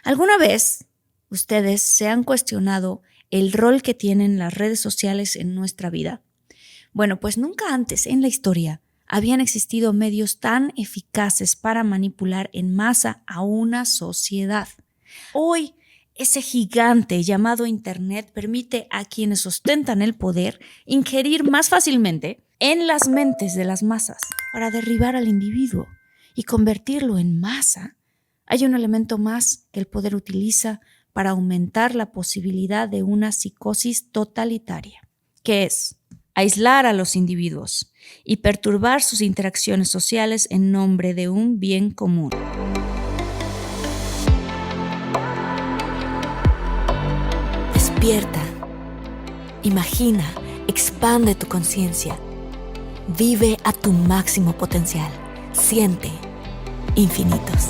¿Alguna vez ustedes se han cuestionado el rol que tienen las redes sociales en nuestra vida? Bueno, pues nunca antes en la historia habían existido medios tan eficaces para manipular en masa a una sociedad. Hoy, ese gigante llamado Internet permite a quienes ostentan el poder ingerir más fácilmente en las mentes de las masas para derribar al individuo y convertirlo en masa. Hay un elemento más que el poder utiliza para aumentar la posibilidad de una psicosis totalitaria, que es aislar a los individuos y perturbar sus interacciones sociales en nombre de un bien común. Despierta, imagina, expande tu conciencia, vive a tu máximo potencial, siente infinitos.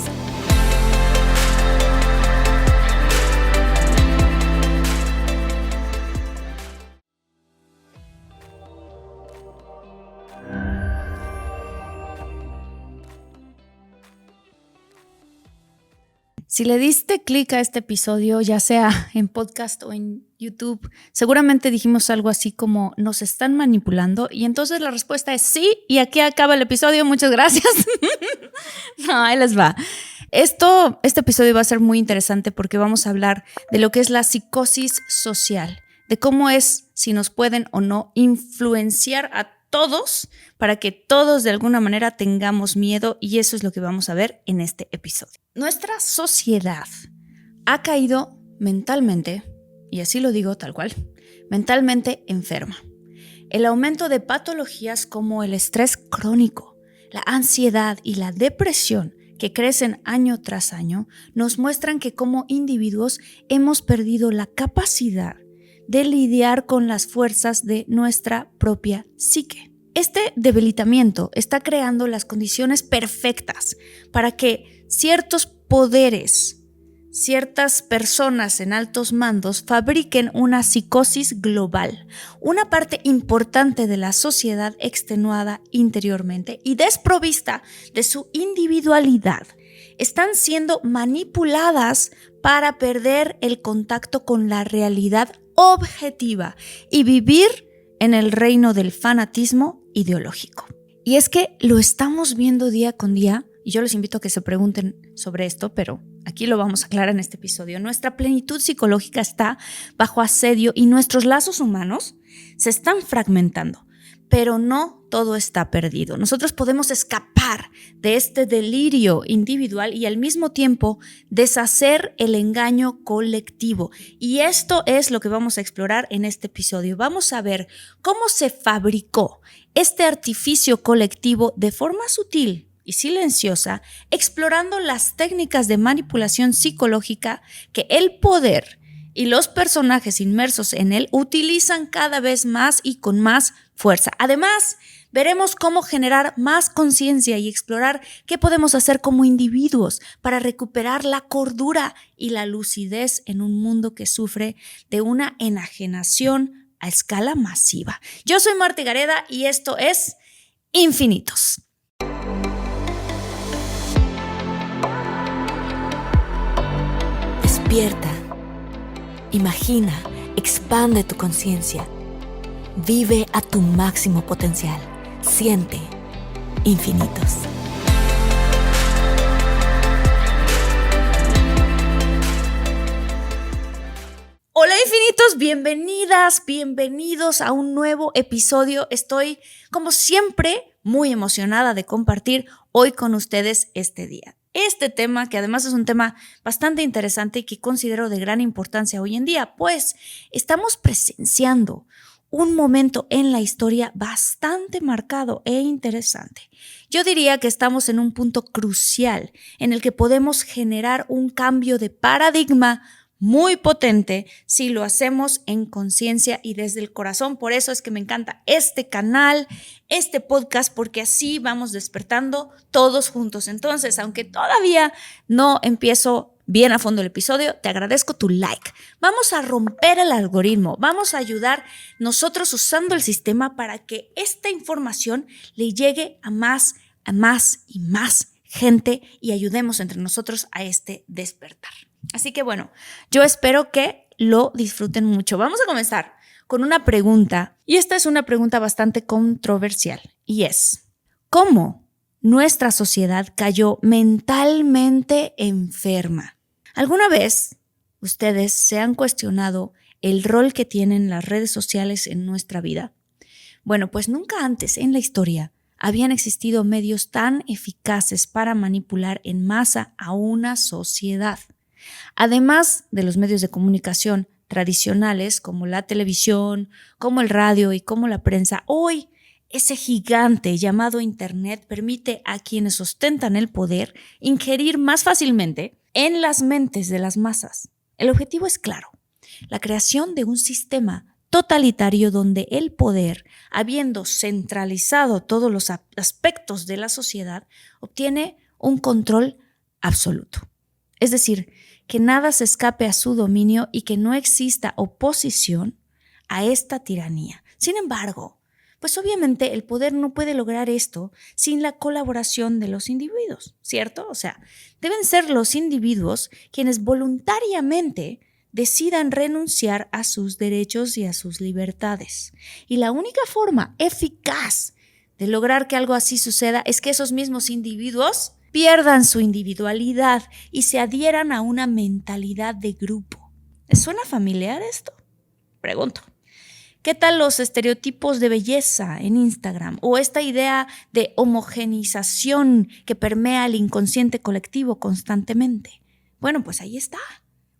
Si le diste clic a este episodio, ya sea en podcast o en YouTube, seguramente dijimos algo así como nos están manipulando y entonces la respuesta es sí y aquí acaba el episodio, muchas gracias. No, ahí les va. Este episodio va a ser muy interesante porque vamos a hablar de lo que es la psicosis social, de cómo es si nos pueden o no influenciar a todos para que todos de alguna manera tengamos miedo y eso es lo que vamos a ver en este episodio. Nuestra sociedad ha caído mentalmente, y así lo digo tal cual, mentalmente enferma. El aumento de patologías como el estrés crónico, la ansiedad y la depresión que crecen año tras año nos muestran que como individuos hemos perdido la capacidad de lidiar con las fuerzas de nuestra propia psique. Este debilitamiento está creando las condiciones perfectas para que ciertos poderes, ciertas personas en altos mandos fabriquen una psicosis global, una parte importante de la sociedad extenuada interiormente y desprovista de su individualidad. Están siendo manipuladas para perder el contacto con la realidad objetiva y vivir en el reino del fanatismo ideológico. Y es que lo estamos viendo día con día, y yo les invito a que se pregunten sobre esto, pero aquí lo vamos a aclarar en este episodio. Nuestra plenitud psicológica está bajo asedio y nuestros lazos humanos se están fragmentando, pero no todo está perdido. Nosotros podemos escapar de este delirio individual y al mismo tiempo deshacer el engaño colectivo. Y esto es lo que vamos a explorar en este episodio. Vamos a ver cómo se fabricó este artificio colectivo de forma sutil y silenciosa, explorando las técnicas de manipulación psicológica que el poder y los personajes inmersos en él utilizan cada vez más y con más fuerza. Además, veremos cómo generar más conciencia y explorar qué podemos hacer como individuos para recuperar la cordura y la lucidez en un mundo que sufre de una enajenación a escala masiva. Yo soy Marta Gareda y esto es Infinitos. Despierta, imagina, expande tu conciencia, vive a tu máximo potencial, siente infinitos. Hola infinitos, bienvenidas, bienvenidos a un nuevo episodio. Estoy, como siempre, muy emocionada de compartir hoy con ustedes este día. Este tema, que además es un tema bastante interesante y que considero de gran importancia hoy en día, pues estamos presenciando un momento en la historia bastante marcado e interesante. Yo diría que estamos en un punto crucial en el que podemos generar un cambio de paradigma muy potente si lo hacemos en conciencia y desde el corazón. Por eso es que me encanta este canal, este podcast, porque así vamos despertando todos juntos. Entonces, aunque todavía no empiezo bien a fondo el episodio, te agradezco tu like. Vamos a romper el algoritmo, vamos a ayudar nosotros usando el sistema para que esta información le llegue a más y más gente y ayudemos entre nosotros a este despertar. Así que bueno, yo espero que lo disfruten mucho. Vamos a comenzar con una pregunta, y esta es una pregunta bastante controversial, y es: ¿cómo nuestra sociedad cayó mentalmente enferma? ¿Alguna vez ustedes se han cuestionado el rol que tienen las redes sociales en nuestra vida? Bueno, pues nunca antes en la historia habían existido medios tan eficaces para manipular en masa a una sociedad. Además de los medios de comunicación tradicionales como la televisión, como el radio y como la prensa, hoy ese gigante llamado Internet permite a quienes ostentan el poder ingerir más fácilmente en las mentes de las masas. El objetivo es claro: la creación de un sistema totalitario donde el poder, habiendo centralizado todos los aspectos de la sociedad, obtiene un control absoluto. Es decir, que nada se escape a su dominio y que no exista oposición a esta tiranía. Sin embargo, pues obviamente el poder no puede lograr esto sin la colaboración de los individuos, ¿cierto? O sea, deben ser los individuos quienes voluntariamente decidan renunciar a sus derechos y a sus libertades. Y la única forma eficaz de lograr que algo así suceda es que esos mismos individuos pierdan su individualidad y se adhieran a una mentalidad de grupo. ¿Les suena familiar esto? Pregunto. ¿Qué tal los estereotipos de belleza en Instagram o esta idea de homogeneización que permea el inconsciente colectivo constantemente? Bueno, pues ahí está.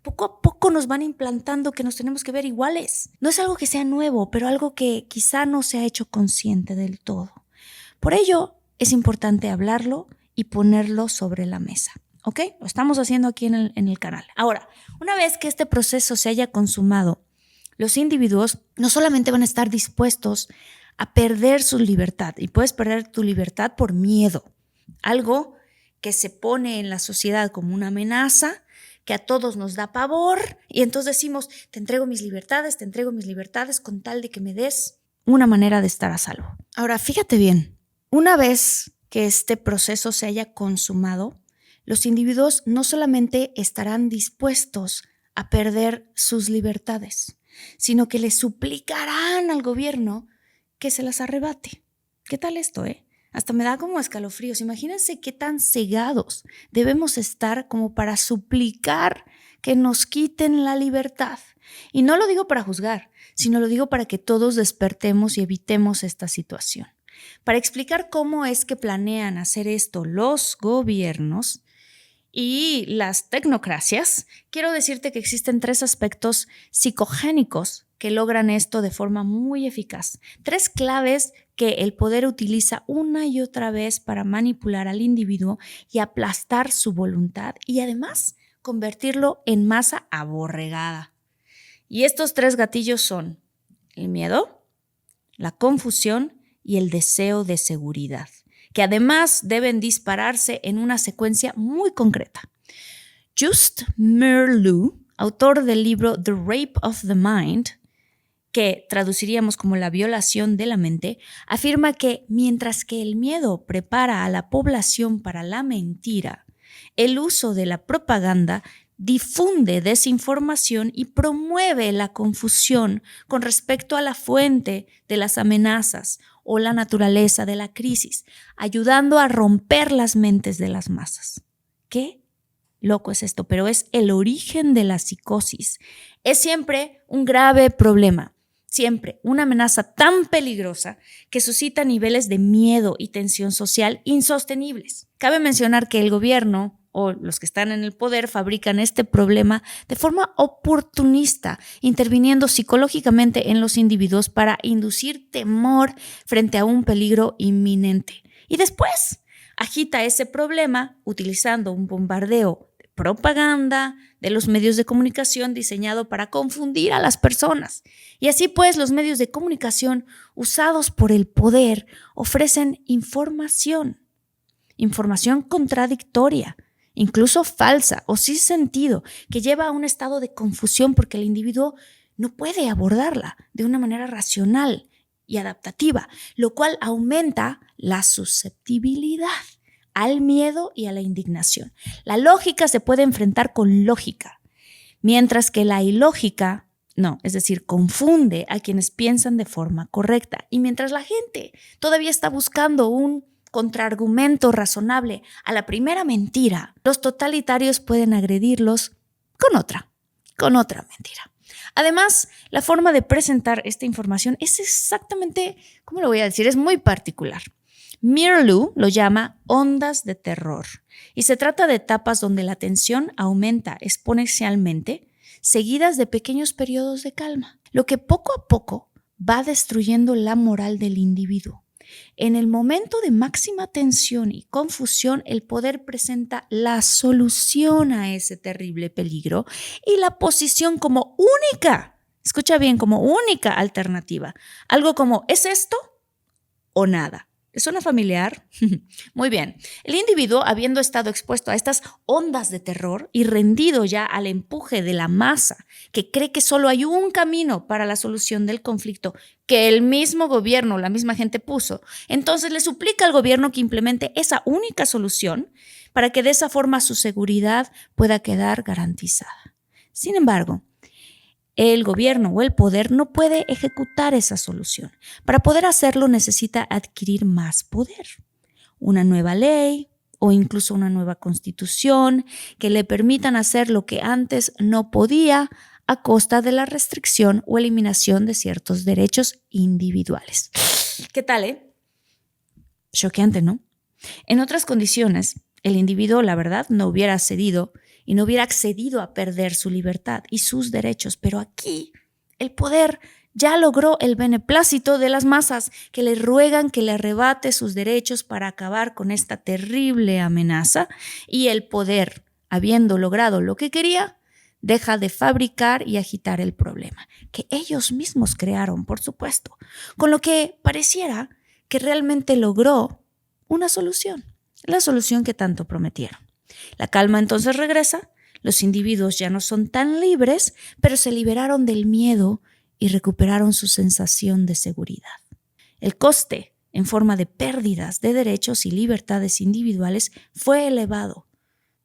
Poco a poco nos van implantando que nos tenemos que ver iguales. No es algo que sea nuevo, pero algo que quizá no se ha hecho consciente del todo. Por ello, es importante hablarlo y ponerlo sobre la mesa. ¿Ok? Lo estamos haciendo aquí en el canal. Ahora, una vez que este proceso se haya consumado, los individuos no solamente van a estar dispuestos a perder su libertad, y puedes perder tu libertad por miedo, algo que se pone en la sociedad como una amenaza, que a todos nos da pavor, y entonces decimos: te entrego mis libertades con tal de que me des una manera de estar a salvo. Ahora, fíjate bien, una vez que este proceso se haya consumado, los individuos no solamente estarán dispuestos a perder sus libertades, sino que le suplicarán al gobierno que se las arrebate. ¿Qué tal esto, Hasta me da como escalofríos. Imagínense qué tan cegados debemos estar como para suplicar que nos quiten la libertad. Y no lo digo para juzgar, sino lo digo para que todos despertemos y evitemos esta situación. Para explicar cómo es que planean hacer esto los gobiernos y las tecnocracias, quiero decirte que existen 3 aspectos psicogénicos que logran esto de forma muy eficaz. 3 claves que el poder utiliza una y otra vez para manipular al individuo y aplastar su voluntad y además convertirlo en masa aborregada. Y estos 3 gatillos son el miedo, la confusión y el deseo de seguridad, que además deben dispararse en una secuencia muy concreta. Just Merleau, autor del libro The Rape of the Mind, que traduciríamos como la violación de la mente, afirma que mientras que el miedo prepara a la población para la mentira, el uso de la propaganda difunde desinformación y promueve la confusión con respecto a la fuente de las amenazas o la naturaleza de la crisis, ayudando a romper las mentes de las masas. ¿Qué loco es esto? Pero es el origen de la psicosis. Es siempre un grave problema, siempre una amenaza tan peligrosa que suscita niveles de miedo y tensión social insostenibles. Cabe mencionar que el gobierno o los que están en el poder fabrican este problema de forma oportunista, interviniendo psicológicamente en los individuos para inducir temor frente a un peligro inminente. Y después agita ese problema utilizando un bombardeo de propaganda de los medios de comunicación diseñado para confundir a las personas. Y así pues, los medios de comunicación usados por el poder ofrecen información contradictoria, incluso falsa o sin sentido, que lleva a un estado de confusión porque el individuo no puede abordarla de una manera racional y adaptativa, lo cual aumenta la susceptibilidad al miedo y a la indignación. La lógica se puede enfrentar con lógica, mientras que la ilógica confunde a quienes piensan de forma correcta. Y mientras la gente todavía está buscando un contraargumento razonable a la primera mentira, los totalitarios pueden agredirlos con otra mentira. Además, la forma de presentar esta información es exactamente, ¿cómo lo voy a decir? Es muy particular. Mierlu lo llama ondas de terror y se trata de etapas donde la tensión aumenta exponencialmente, seguidas de pequeños periodos de calma, lo que poco a poco va destruyendo la moral del individuo. En el momento de máxima tensión y confusión, el poder presenta la solución a ese terrible peligro y la posición como única, escucha bien, como única alternativa. Algo como, ¿es esto o nada? ¿Les suena familiar? Muy bien. El individuo, habiendo estado expuesto a estas ondas de terror y rendido ya al empuje de la masa, que cree que solo hay un camino para la solución del conflicto que el mismo gobierno, la misma gente puso, entonces le suplica al gobierno que implemente esa única solución para que de esa forma su seguridad pueda quedar garantizada. Sin embargo, el gobierno o el poder no puede ejecutar esa solución. Para poder hacerlo necesita adquirir más poder. Una nueva ley o incluso una nueva constitución que le permitan hacer lo que antes no podía a costa de la restricción o eliminación de ciertos derechos individuales. ¿Qué tal, Choqueante, ¿no? En otras condiciones, el individuo, la verdad, no hubiera cedido y no hubiera accedido a perder su libertad y sus derechos. Pero aquí el poder ya logró el beneplácito de las masas que le ruegan que le arrebate sus derechos para acabar con esta terrible amenaza, y el poder, habiendo logrado lo que quería, deja de fabricar y agitar el problema, que ellos mismos crearon, por supuesto, con lo que pareciera que realmente logró una solución, la solución que tanto prometieron. La calma entonces regresa, los individuos ya no son tan libres, pero se liberaron del miedo y recuperaron su sensación de seguridad. El coste, en forma de pérdidas de derechos y libertades individuales, fue elevado,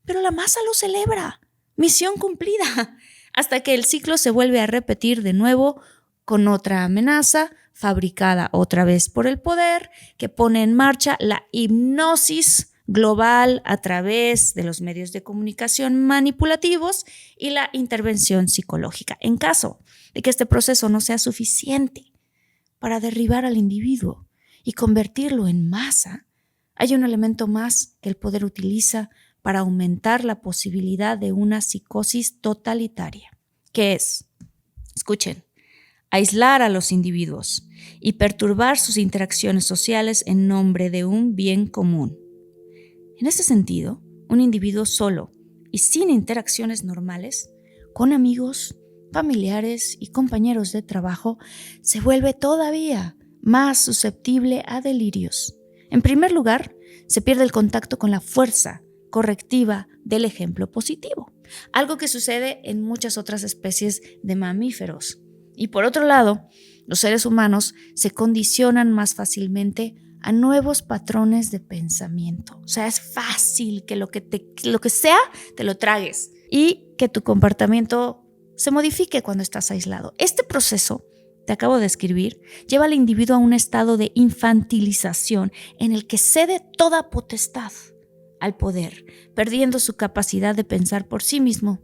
pero la masa lo celebra. Misión cumplida, hasta que el ciclo se vuelve a repetir de nuevo con otra amenaza, fabricada otra vez por el poder, que pone en marcha la hipnosis global a través de los medios de comunicación manipulativos y la intervención psicológica. En caso de que este proceso no sea suficiente para derribar al individuo y convertirlo en masa, hay un elemento más que el poder utiliza para aumentar la posibilidad de una psicosis totalitaria, que es, escuchen, aislar a los individuos y perturbar sus interacciones sociales en nombre de un bien común. En ese sentido, un individuo solo y sin interacciones normales, con amigos, familiares y compañeros de trabajo, se vuelve todavía más susceptible a delirios. En primer lugar, se pierde el contacto con la fuerza correctiva del ejemplo positivo, algo que sucede en muchas otras especies de mamíferos. Y por otro lado, los seres humanos se condicionan más fácilmente a nuevos patrones de pensamiento. O sea, es fácil que lo que sea te lo tragues y que tu comportamiento se modifique cuando estás aislado. Este proceso, te acabo de describir, lleva al individuo a un estado de infantilización en el que cede toda potestad al poder, perdiendo su capacidad de pensar por sí mismo,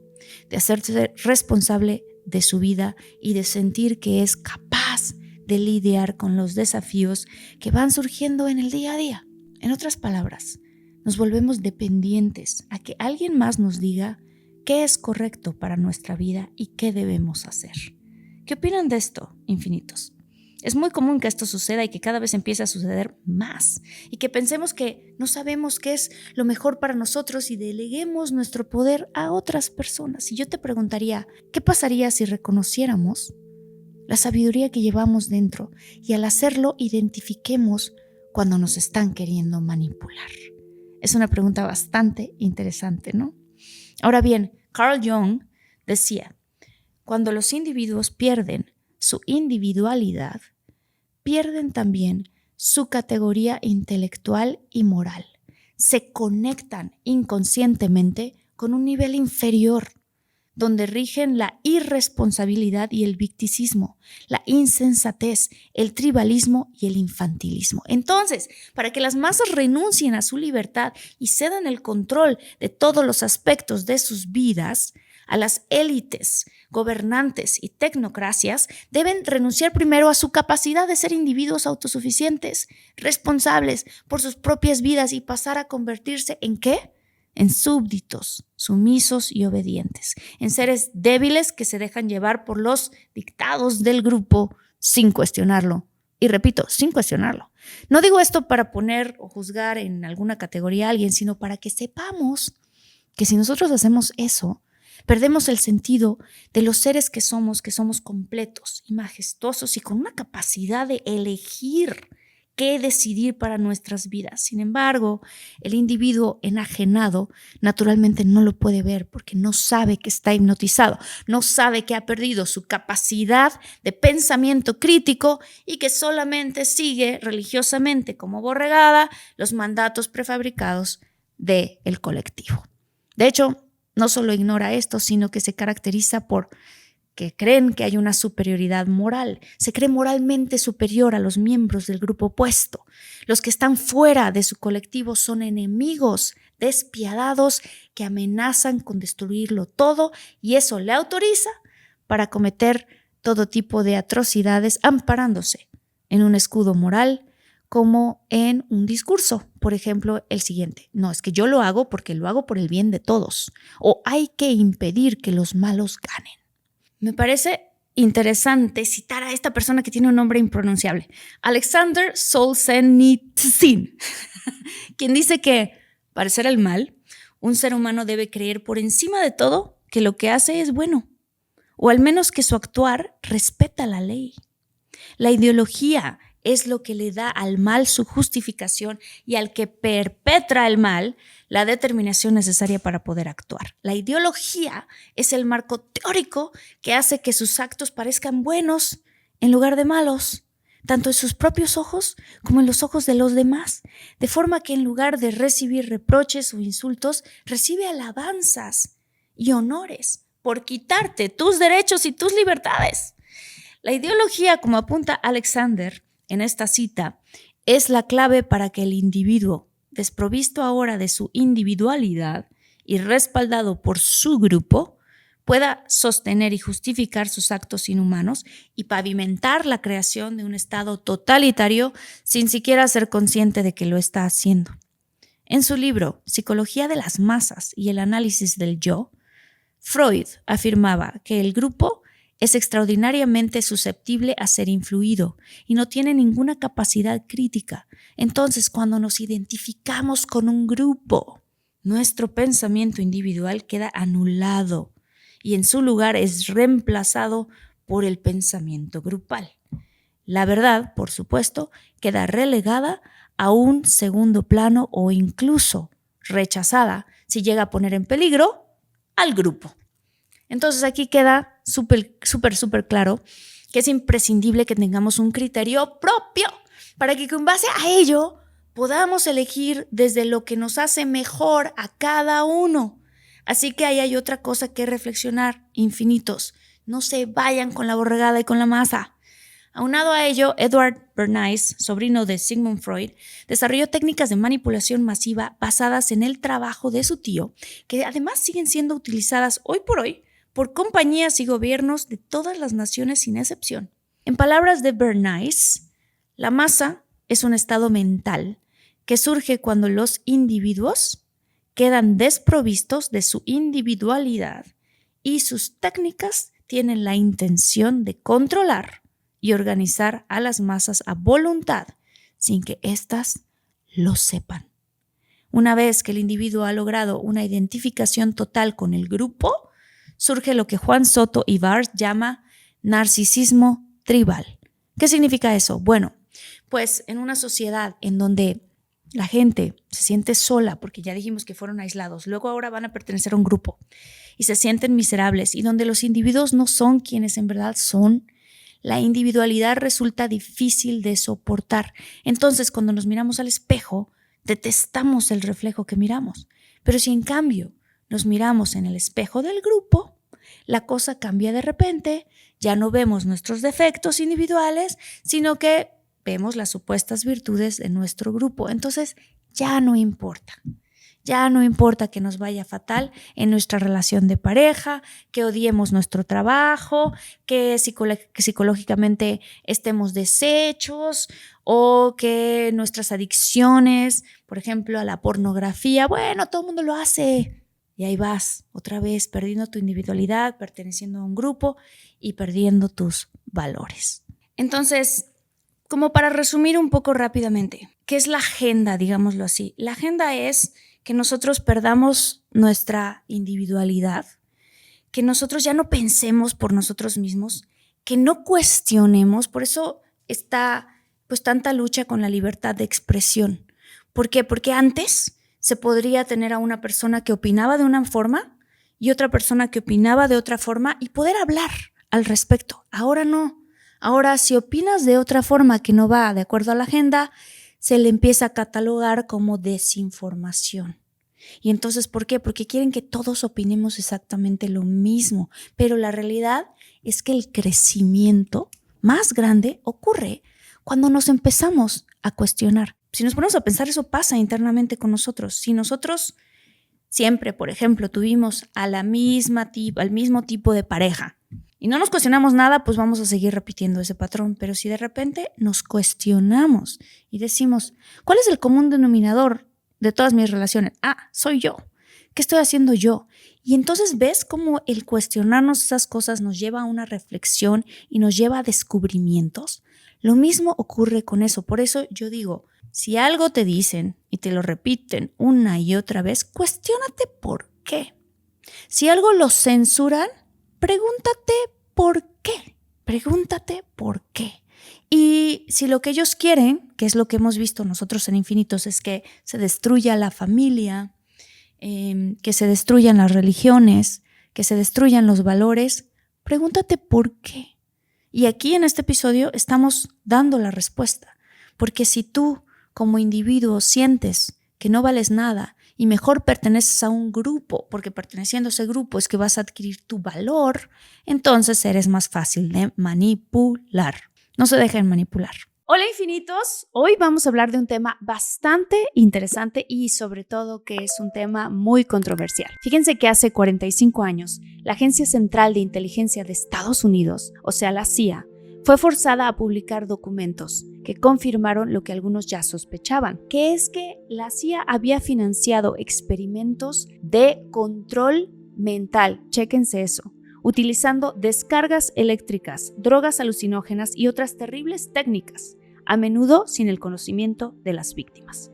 de hacerse responsable de su vida y de sentir que es capaz de lidiar con los desafíos que van surgiendo en el día a día. En otras palabras, nos volvemos dependientes a que alguien más nos diga qué es correcto para nuestra vida y qué debemos hacer. ¿Qué opinan de esto, infinitos? Es muy común que esto suceda y que cada vez empiece a suceder más, y que pensemos que no sabemos qué es lo mejor para nosotros y deleguemos nuestro poder a otras personas. Y yo te preguntaría, ¿qué pasaría si reconociéramos la sabiduría que llevamos dentro y al hacerlo identifiquemos cuando nos están queriendo manipular? Es una pregunta bastante interesante, ¿no? Ahora bien, Carl Jung decía, cuando los individuos pierden su individualidad, pierden también su categoría intelectual y moral. se conectan inconscientemente con un nivel inferior, donde rigen la irresponsabilidad y el victimismo, la insensatez, el tribalismo y el infantilismo. Entonces, para que las masas renuncien a su libertad y cedan el control de todos los aspectos de sus vidas a las élites, gobernantes y tecnocracias, deben renunciar primero a su capacidad de ser individuos autosuficientes, responsables por sus propias vidas y pasar a convertirse ¿en qué? En súbditos, sumisos y obedientes, en seres débiles que se dejan llevar por los dictados del grupo sin cuestionarlo. Y repito, sin cuestionarlo. No digo esto para poner o juzgar en alguna categoría a alguien, sino para que sepamos que si nosotros hacemos eso, perdemos el sentido de los seres que somos completos y majestuosos y con una capacidad de elegir qué decidir para nuestras vidas. Sin embargo, el individuo enajenado naturalmente no lo puede ver porque no sabe que está hipnotizado, no sabe que ha perdido su capacidad de pensamiento crítico y que solamente sigue religiosamente como borregada los mandatos prefabricados del colectivo. De hecho, no solo ignora esto, sino que se caracteriza por que creen que hay una superioridad moral. Se cree moralmente superior a los miembros del grupo opuesto. Los que están fuera de su colectivo son enemigos despiadados que amenazan con destruirlo todo y eso le autoriza para cometer todo tipo de atrocidades amparándose en un escudo moral como en un discurso. Por ejemplo, el siguiente: no, es que yo lo hago porque lo hago por el bien de todos, o hay que impedir que los malos ganen. Me parece interesante citar a esta persona que tiene un nombre impronunciable, Alexander Solzhenitsyn, quien dice que, para hacer el mal, un ser humano debe creer por encima de todo que lo que hace es bueno, o al menos que su actuar respeta la ley. La ideología es lo que le da al mal su justificación y al que perpetra el mal la determinación necesaria para poder actuar. La ideología es el marco teórico que hace que sus actos parezcan buenos en lugar de malos, tanto en sus propios ojos como en los ojos de los demás, de forma que en lugar de recibir reproches o insultos, recibe alabanzas y honores por quitarte tus derechos y tus libertades. La ideología, como apunta Alexander en esta cita, es la clave para que el individuo, desprovisto ahora de su individualidad y respaldado por su grupo, pueda sostener y justificar sus actos inhumanos y pavimentar la creación de un estado totalitario sin siquiera ser consciente de que lo está haciendo. En su libro Psicología de las masas y el análisis del yo, Freud afirmaba que el grupo es extraordinariamente susceptible a ser influido y no tiene ninguna capacidad crítica. Entonces, cuando nos identificamos con un grupo, nuestro pensamiento individual queda anulado y en su lugar es reemplazado por el pensamiento grupal. La verdad, por supuesto, queda relegada a un segundo plano o incluso rechazada si llega a poner en peligro al grupo. Entonces aquí queda súper claro que es imprescindible que tengamos un criterio propio para que con base a ello podamos elegir desde lo que nos hace mejor a cada uno. Así que ahí hay otra cosa que reflexionar, infinitos. No se vayan con la borregada y con la masa. Aunado a ello, Edward Bernays, sobrino de Sigmund Freud, desarrolló técnicas de manipulación masiva basadas en el trabajo de su tío, que además siguen siendo utilizadas hoy por hoy por compañías y gobiernos de todas las naciones sin excepción. En palabras de Bernays, la masa es un estado mental que surge cuando los individuos quedan desprovistos de su individualidad y sus técnicas tienen la intención de controlar y organizar a las masas a voluntad sin que éstas lo sepan. Una vez que el individuo ha logrado una identificación total con el grupo, surge lo que Juan Soto y Bars llama narcisismo tribal. ¿Qué significa eso? Bueno, pues en una sociedad en donde la gente se siente sola porque ya dijimos que fueron aislados, luego ahora van a pertenecer a un grupo y se sienten miserables y donde los individuos no son quienes en verdad son, la individualidad resulta difícil de soportar. Entonces, cuando nos miramos al espejo, detestamos el reflejo que miramos. Pero si en cambio nos miramos en el espejo del grupo, la cosa cambia de repente, ya no vemos nuestros defectos individuales, sino que vemos las supuestas virtudes de nuestro grupo. Entonces ya no importa que nos vaya fatal en nuestra relación de pareja, que odiemos nuestro trabajo, que psicológicamente estemos deshechos o que nuestras adicciones, por ejemplo, a la pornografía, bueno, todo el mundo lo hace. Y ahí vas, otra vez, perdiendo tu individualidad, perteneciendo a un grupo y perdiendo tus valores. Entonces, como para resumir un poco rápidamente, ¿qué es la agenda, digámoslo así? La agenda es que nosotros perdamos nuestra individualidad, que nosotros ya no pensemos por nosotros mismos, que no cuestionemos. Por eso está pues tanta lucha con la libertad de expresión. ¿Por qué? Porque antes se podría tener a una persona que opinaba de una forma y otra persona que opinaba de otra forma y poder hablar al respecto. Ahora no. Ahora, si opinas de otra forma que no va de acuerdo a la agenda, se le empieza a catalogar como desinformación. Y entonces, ¿por qué? Porque quieren que todos opinemos exactamente lo mismo. Pero la realidad es que el crecimiento más grande ocurre cuando nos empezamos a cuestionar. Si nos ponemos a pensar, eso pasa internamente con nosotros. Si nosotros siempre, por ejemplo, tuvimos al mismo tipo de pareja y no nos cuestionamos nada, pues vamos a seguir repitiendo ese patrón. Pero si de repente nos cuestionamos y decimos, ¿cuál es el común denominador de todas mis relaciones? Soy yo. ¿Qué estoy haciendo yo? Y entonces ves cómo el cuestionarnos esas cosas nos lleva a una reflexión y nos lleva a descubrimientos. Lo mismo ocurre con eso. Por eso yo digo, si algo te dicen y te lo repiten una y otra vez, cuestiónate por qué. Si algo lo censuran, pregúntate por qué. Pregúntate por qué. Y si lo que ellos quieren, que es lo que hemos visto nosotros en Infinitos, es que se destruya la familia, que se destruyan las religiones, que se destruyan los valores, pregúntate por qué. Y aquí en este episodio estamos dando la respuesta. Porque si tú como individuo sientes que no vales nada y mejor perteneces a un grupo, porque perteneciendo a ese grupo es que vas a adquirir tu valor, entonces eres más fácil de manipular. No se dejen manipular. Hola infinitos, hoy vamos a hablar de un tema bastante interesante y sobre todo que es un tema muy controversial. Fíjense que hace 45 años, la Agencia Central de Inteligencia de Estados Unidos, o sea la CIA, fue forzada a publicar documentos que confirmaron lo que algunos ya sospechaban, que es que la CIA había financiado experimentos de control mental, chéquense eso, utilizando descargas eléctricas, drogas alucinógenas y otras terribles técnicas, a menudo sin el conocimiento de las víctimas.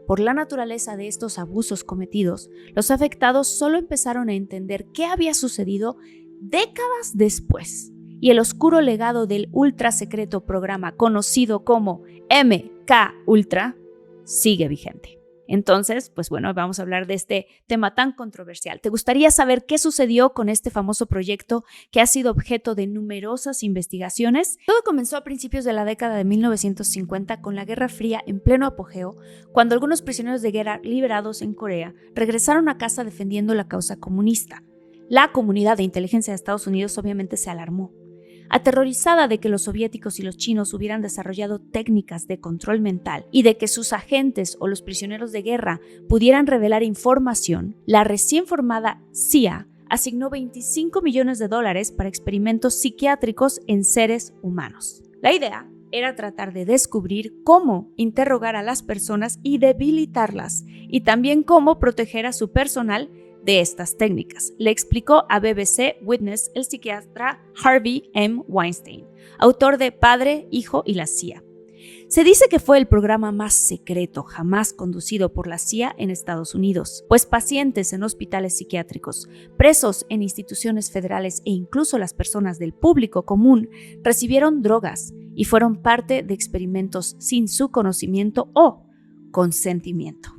Por la naturaleza de estos abusos cometidos, los afectados solo empezaron a entender qué había sucedido décadas después. Y el oscuro legado del ultra secreto programa conocido como MK Ultra sigue vigente. Entonces, pues bueno, vamos a hablar de este tema tan controversial. ¿Te gustaría saber qué sucedió con este famoso proyecto que ha sido objeto de numerosas investigaciones? Todo comenzó a principios de la década de 1950 con la Guerra Fría en pleno apogeo, cuando algunos prisioneros de guerra liberados en Corea regresaron a casa defendiendo la causa comunista. La comunidad de inteligencia de Estados Unidos obviamente se alarmó. Aterrorizada de que los soviéticos y los chinos hubieran desarrollado técnicas de control mental y de que sus agentes o los prisioneros de guerra pudieran revelar información, la recién formada CIA asignó $25 millones para experimentos psiquiátricos en seres humanos. La idea era tratar de descubrir cómo interrogar a las personas y debilitarlas, y también cómo proteger a su personal de estas técnicas, le explicó a BBC Witness el psiquiatra Harvey M. Weinstein, autor de Padre, Hijo y la CIA. Se dice que fue el programa más secreto jamás conducido por la CIA en Estados Unidos, pues pacientes en hospitales psiquiátricos, presos en instituciones federales e incluso las personas del público común recibieron drogas y fueron parte de experimentos sin su conocimiento o consentimiento.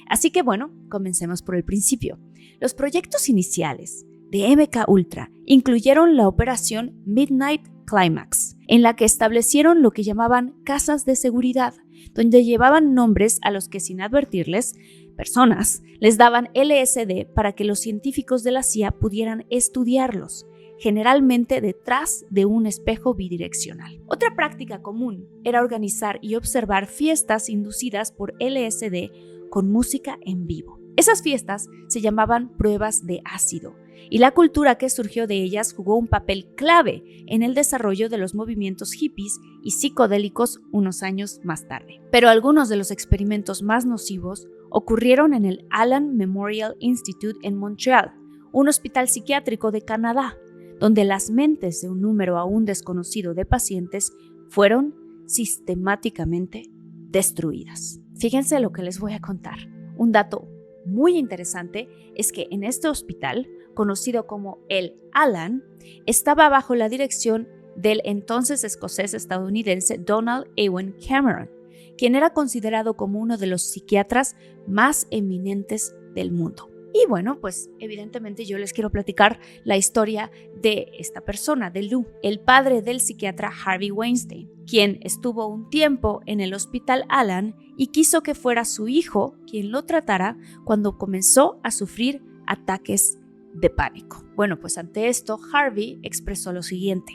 Así que bueno, comencemos por el principio. Los proyectos iniciales de MK Ultra incluyeron la operación Midnight Climax, en la que establecieron lo que llamaban casas de seguridad, donde llevaban nombres a los que sin advertirles, personas, les daban LSD para que los científicos de la CIA pudieran estudiarlos, generalmente detrás de un espejo bidireccional. Otra práctica común era organizar y observar fiestas inducidas por LSD con música en vivo. Esas fiestas se llamaban pruebas de ácido, y la cultura que surgió de ellas jugó un papel clave en el desarrollo de los movimientos hippies y psicodélicos unos años más tarde. Pero algunos de los experimentos más nocivos ocurrieron en el Allen Memorial Institute en Montreal, un hospital psiquiátrico de Canadá, donde las mentes de un número aún desconocido de pacientes fueron sistemáticamente destruidas. Fíjense lo que les voy a contar. Un dato muy interesante es que en este hospital, conocido como el Allen, estaba bajo la dirección del entonces escocés estadounidense Donald Owen Cameron, quien era considerado como uno de los psiquiatras más eminentes del mundo. Y bueno, pues evidentemente yo les quiero platicar la historia de esta persona, de Lou, el padre del psiquiatra Harvey Weinstein, quien estuvo un tiempo en el hospital Allen y quiso que fuera su hijo quien lo tratara cuando comenzó a sufrir ataques de pánico. Bueno, pues ante esto Harvey expresó lo siguiente: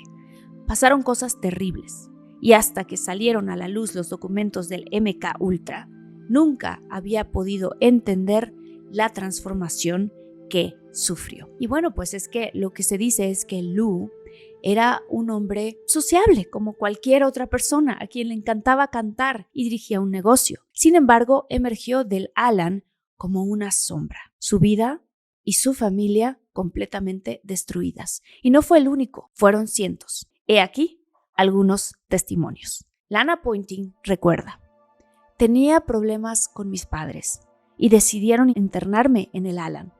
pasaron cosas terribles y hasta que salieron a la luz los documentos del MK Ultra, nunca había podido entender la transformación que sufrió. Y bueno, pues es que lo que se dice es que Lou era un hombre sociable como cualquier otra persona a quien le encantaba cantar y dirigía un negocio. Sin embargo, emergió del Allen como una sombra. Su vida y su familia completamente destruidas. Y no fue el único, fueron cientos. He aquí algunos testimonios. Lana Pointing recuerda: tenía problemas con mis padres y decidieron internarme en el Allen.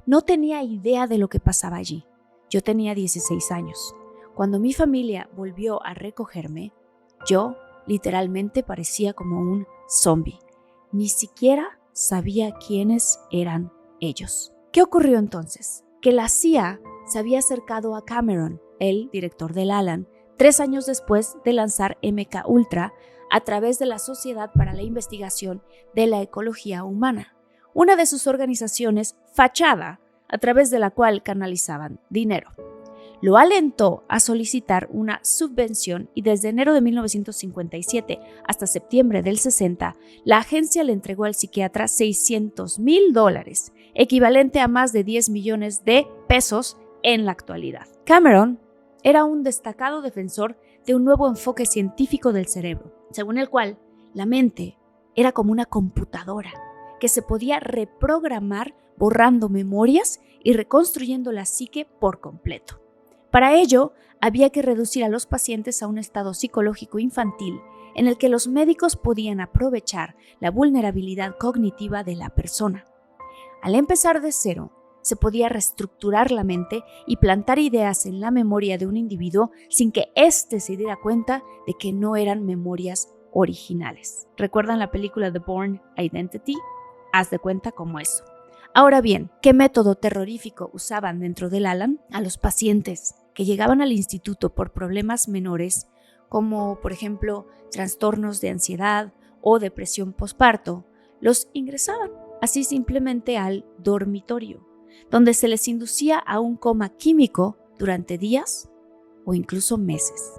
No tenía idea de lo que pasaba allí. Yo tenía 16 años. Cuando mi familia volvió a recogerme, yo literalmente parecía como un zombie. Ni siquiera sabía quiénes eran ellos. ¿Qué ocurrió entonces? Que la CIA se había acercado a Cameron, el director del Allen, 3 años después de lanzar MK Ultra a través de la Sociedad para la Investigación de la Ecología Humana, una de sus organizaciones fachada a través de la cual canalizaban dinero. Lo alentó a solicitar una subvención y desde enero de 1957 hasta septiembre del 60, la agencia le entregó al psiquiatra $600,000, equivalente a más de 10 millones de pesos en la actualidad. Cameron era un destacado defensor de un nuevo enfoque científico del cerebro, según el cual la mente era como una computadora que se podía reprogramar borrando memorias y reconstruyendo la psique por completo. Para ello, había que reducir a los pacientes a un estado psicológico infantil en el que los médicos podían aprovechar la vulnerabilidad cognitiva de la persona. Al empezar de cero, se podía reestructurar la mente y plantar ideas en la memoria de un individuo sin que éste se diera cuenta de que no eran memorias originales. ¿Recuerdan la película The Bourne Identity? Haz de cuenta como eso. Ahora bien, ¿qué método terrorífico usaban dentro del Allen? A los pacientes que llegaban al instituto por problemas menores, como por ejemplo trastornos de ansiedad o depresión posparto, los ingresaban así simplemente al dormitorio, donde se les inducía a un coma químico durante días o incluso meses.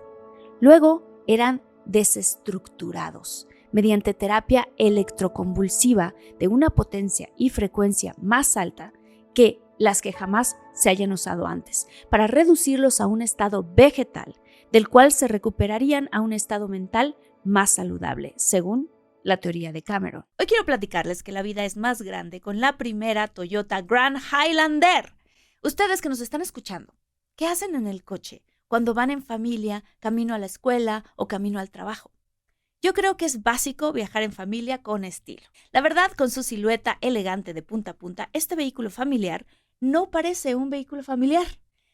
Luego eran desestructurados mediante terapia electroconvulsiva de una potencia y frecuencia más alta que las que jamás se hayan usado antes, para reducirlos a un estado vegetal, del cual se recuperarían a un estado mental más saludable, según la teoría de Cameron. Hoy quiero platicarles que la vida es más grande con la primera Toyota Grand Highlander. Ustedes que nos están escuchando, ¿qué hacen en el coche cuando van en familia, camino a la escuela o camino al trabajo? Yo creo que es básico viajar en familia con estilo. La verdad, con su silueta elegante de punta a punta, este vehículo familiar no parece un vehículo familiar.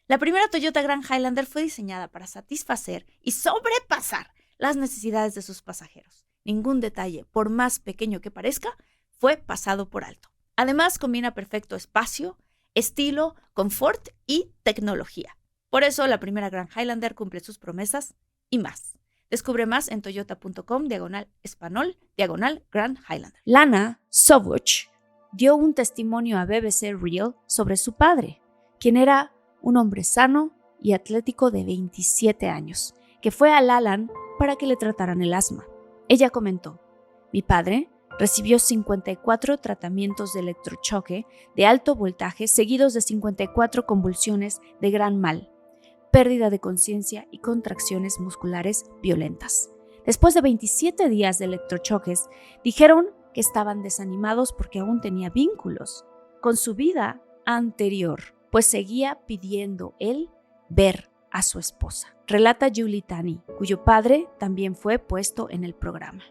La primera Toyota Grand Highlander fue diseñada para satisfacer y sobrepasar las necesidades de sus pasajeros. Ningún detalle, por más pequeño que parezca, fue pasado por alto. Además, combina perfecto espacio, estilo, confort y tecnología. Por eso, la primera Grand Highlander cumple sus promesas y más. Descubre más en toyota.com/español/Grand Highlander. Lana Sowich dio un testimonio a BBC Real sobre su padre, quien era un hombre sano y atlético de 27 años, que fue a Lalan para que le trataran el asma. Ella comentó: mi padre recibió 54 tratamientos de electrochoque de alto voltaje seguidos de 54 convulsiones de gran mal, pérdida de conciencia y contracciones musculares violentas. Después de 27 días de electrochoques, dijeron que estaban desanimados porque aún tenía vínculos con su vida anterior, pues seguía pidiendo él ver a su esposa. Relata Julie Tani, cuyo padre también fue puesto en el programa.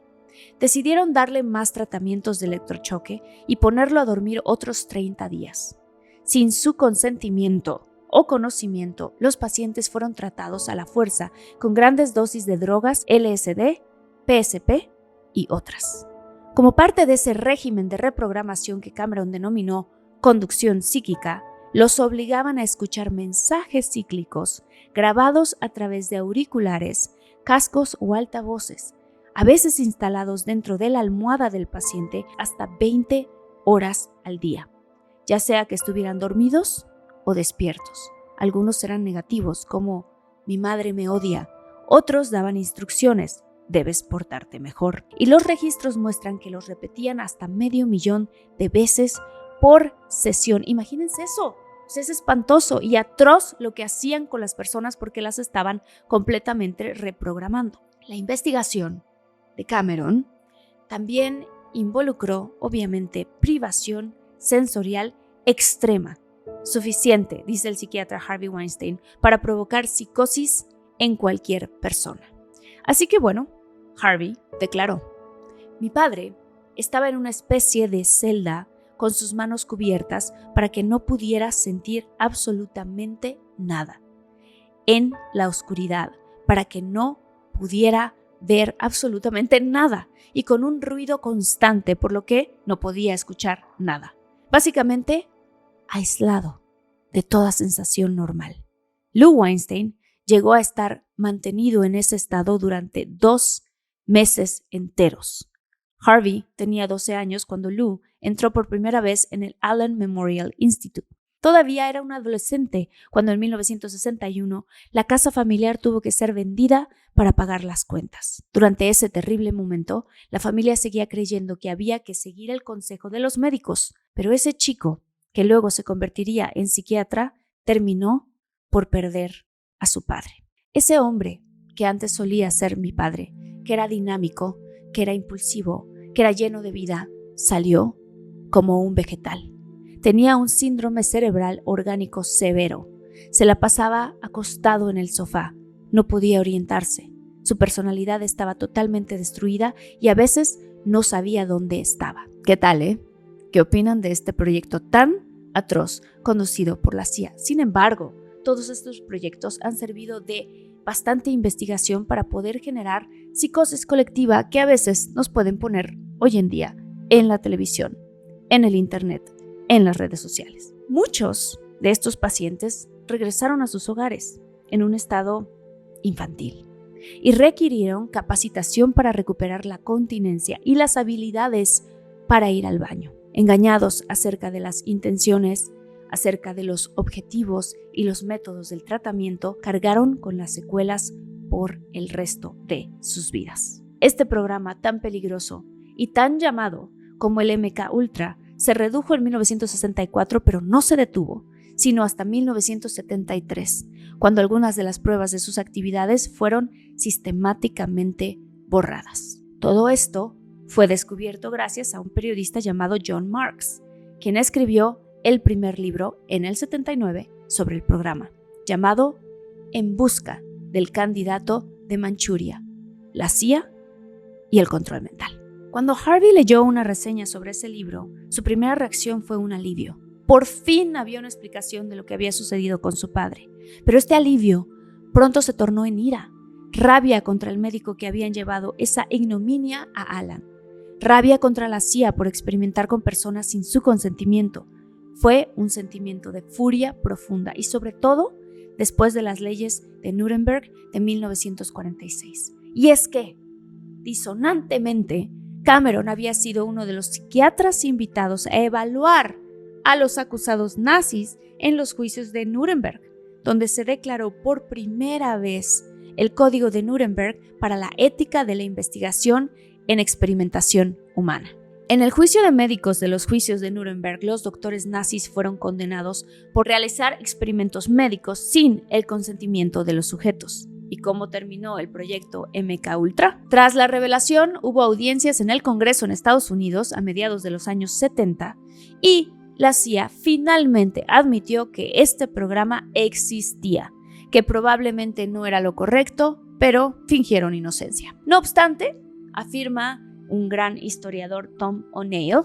Decidieron darle más tratamientos de electrochoque y ponerlo a dormir otros 30 días. Sin su consentimiento o conocimiento, los pacientes fueron tratados a la fuerza con grandes dosis de drogas, LSD, PSP y otras. Como parte de ese régimen de reprogramación que Cameron denominó conducción psíquica, los obligaban a escuchar mensajes cíclicos grabados a través de auriculares, cascos o altavoces, a veces instalados dentro de la almohada del paciente hasta 20 horas al día, ya sea que estuvieran dormidos o despiertos. Algunos eran negativos, como «mi madre me odia», otros daban instrucciones «debes portarte mejor», y los registros muestran que los repetían hasta 500,000 de veces por sesión. Imagínense eso. Es espantoso y atroz lo que hacían con las personas porque las estaban completamente reprogramando. La investigación de Cameron también involucró, obviamente, privación sensorial extrema, suficiente, dice el psiquiatra Harvey Weinstein, para provocar psicosis en cualquier persona. Así que bueno, Harvey declaró: mi padre estaba en una especie de celda con sus manos cubiertas para que no pudiera sentir absolutamente nada, en la oscuridad, para que no pudiera ver absolutamente nada y con un ruido constante, por lo que no podía escuchar nada. Básicamente, aislado de toda sensación normal. Lou Weinstein llegó a estar mantenido en ese estado durante 2 meses enteros. Harvey tenía 12 años cuando Lou entró por primera vez en el Allen Memorial Institute. Todavía era un adolescente cuando en 1961 la casa familiar tuvo que ser vendida para pagar las cuentas. Durante ese terrible momento, la familia seguía creyendo que había que seguir el consejo de los médicos, pero ese chico, que luego se convertiría en psiquiatra, terminó por perder a su padre. Ese hombre que antes solía ser mi padre, que era dinámico, que era impulsivo, que era lleno de vida, salió como un vegetal. Tenía un síndrome cerebral orgánico severo. Se la pasaba acostado en el sofá. No podía orientarse. Su personalidad estaba totalmente destruida y a veces no sabía dónde estaba. ¿Qué tal, ¿Qué opinan de este proyecto tan atroz conducido por la CIA? Sin embargo, todos estos proyectos han servido de bastante investigación para poder generar psicosis colectiva que a veces nos pueden poner hoy en día en la televisión, en el internet, en las redes sociales. Muchos de estos pacientes regresaron a sus hogares en un estado infantil y requirieron capacitación para recuperar la continencia y las habilidades para ir al baño. Engañados acerca de las intenciones, acerca de los objetivos y los métodos del tratamiento, cargaron con las secuelas por el resto de sus vidas. Este programa tan peligroso y tan llamado como el MK Ultra se redujo en 1964, pero no se detuvo, sino hasta 1973, cuando algunas de las pruebas de sus actividades fueron sistemáticamente borradas. Todo esto fue descubierto gracias a un periodista llamado John Marks, quien escribió el primer libro en el 79 sobre el programa, llamado En busca del candidato de Manchuria, la CIA y el control mental. Cuando Harvey leyó una reseña sobre ese libro, su primera reacción fue un alivio. Por fin había una explicación de lo que había sucedido con su padre. Pero este alivio pronto se tornó en ira, rabia contra el médico que habían llevado esa ignominia a Alan, rabia contra la CIA por experimentar con personas sin su consentimiento. Fue un sentimiento de furia profunda y sobre todo después de las leyes de Nuremberg de 1946. Y es que, disonantemente, Cameron había sido uno de los psiquiatras invitados a evaluar a los acusados nazis en los juicios de Nuremberg, donde se declaró por primera vez el Código de Nuremberg para la ética de la investigación en experimentación humana. En el juicio de médicos de los juicios de Nuremberg, los doctores nazis fueron condenados por realizar experimentos médicos sin el consentimiento de los sujetos. ¿Y cómo terminó el proyecto MKUltra? Tras la revelación, hubo audiencias en el Congreso en Estados Unidos a mediados de los años 70 y la CIA finalmente admitió que este programa existía, que probablemente no era lo correcto, pero fingieron inocencia. No obstante, afirma un gran historiador, Tom O'Neill,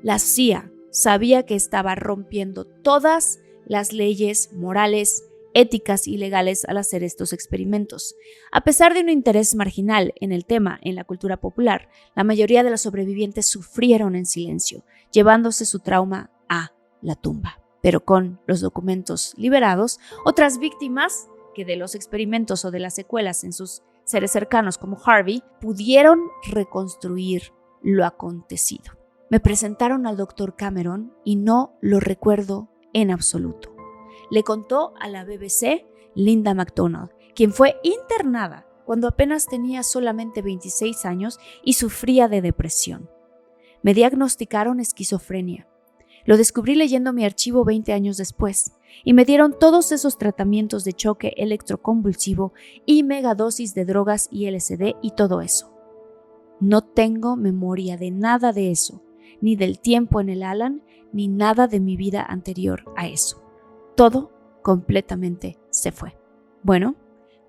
la CIA sabía que estaba rompiendo todas las leyes morales, éticas y legales al hacer estos experimentos. A pesar de un interés marginal en el tema en la cultura popular, la mayoría de los sobrevivientes sufrieron en silencio, llevándose su trauma a la tumba. Pero con los documentos liberados, otras víctimas que de los experimentos o de las secuelas en sus seres cercanos como Harvey pudieron reconstruir lo acontecido. Me presentaron al Dr. Cameron y no lo recuerdo en absoluto. Le contó a la BBC Linda McDonald, quien fue internada cuando apenas tenía solamente 26 años y sufría de depresión. Me diagnosticaron esquizofrenia. Lo descubrí leyendo mi archivo 20 años después y me dieron todos esos tratamientos de choque electroconvulsivo y megadosis de drogas y LSD y todo eso. No tengo memoria de nada de eso, ni del tiempo en el Alan, ni nada de mi vida anterior a eso. Todo completamente se fue. Bueno,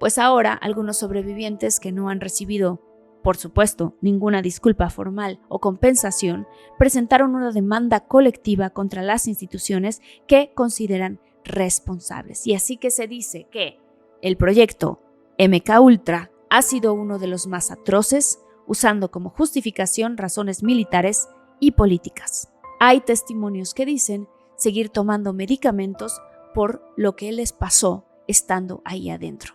pues ahora algunos sobrevivientes que no han recibido, por supuesto, ninguna disculpa formal o compensación, presentaron una demanda colectiva contra las instituciones que consideran responsables. Y así que se dice que el proyecto MKUltra ha sido uno de los más atroces, usando como justificación razones militares y políticas. Hay testimonios que dicen seguir tomando medicamentos por lo que les pasó estando ahí adentro.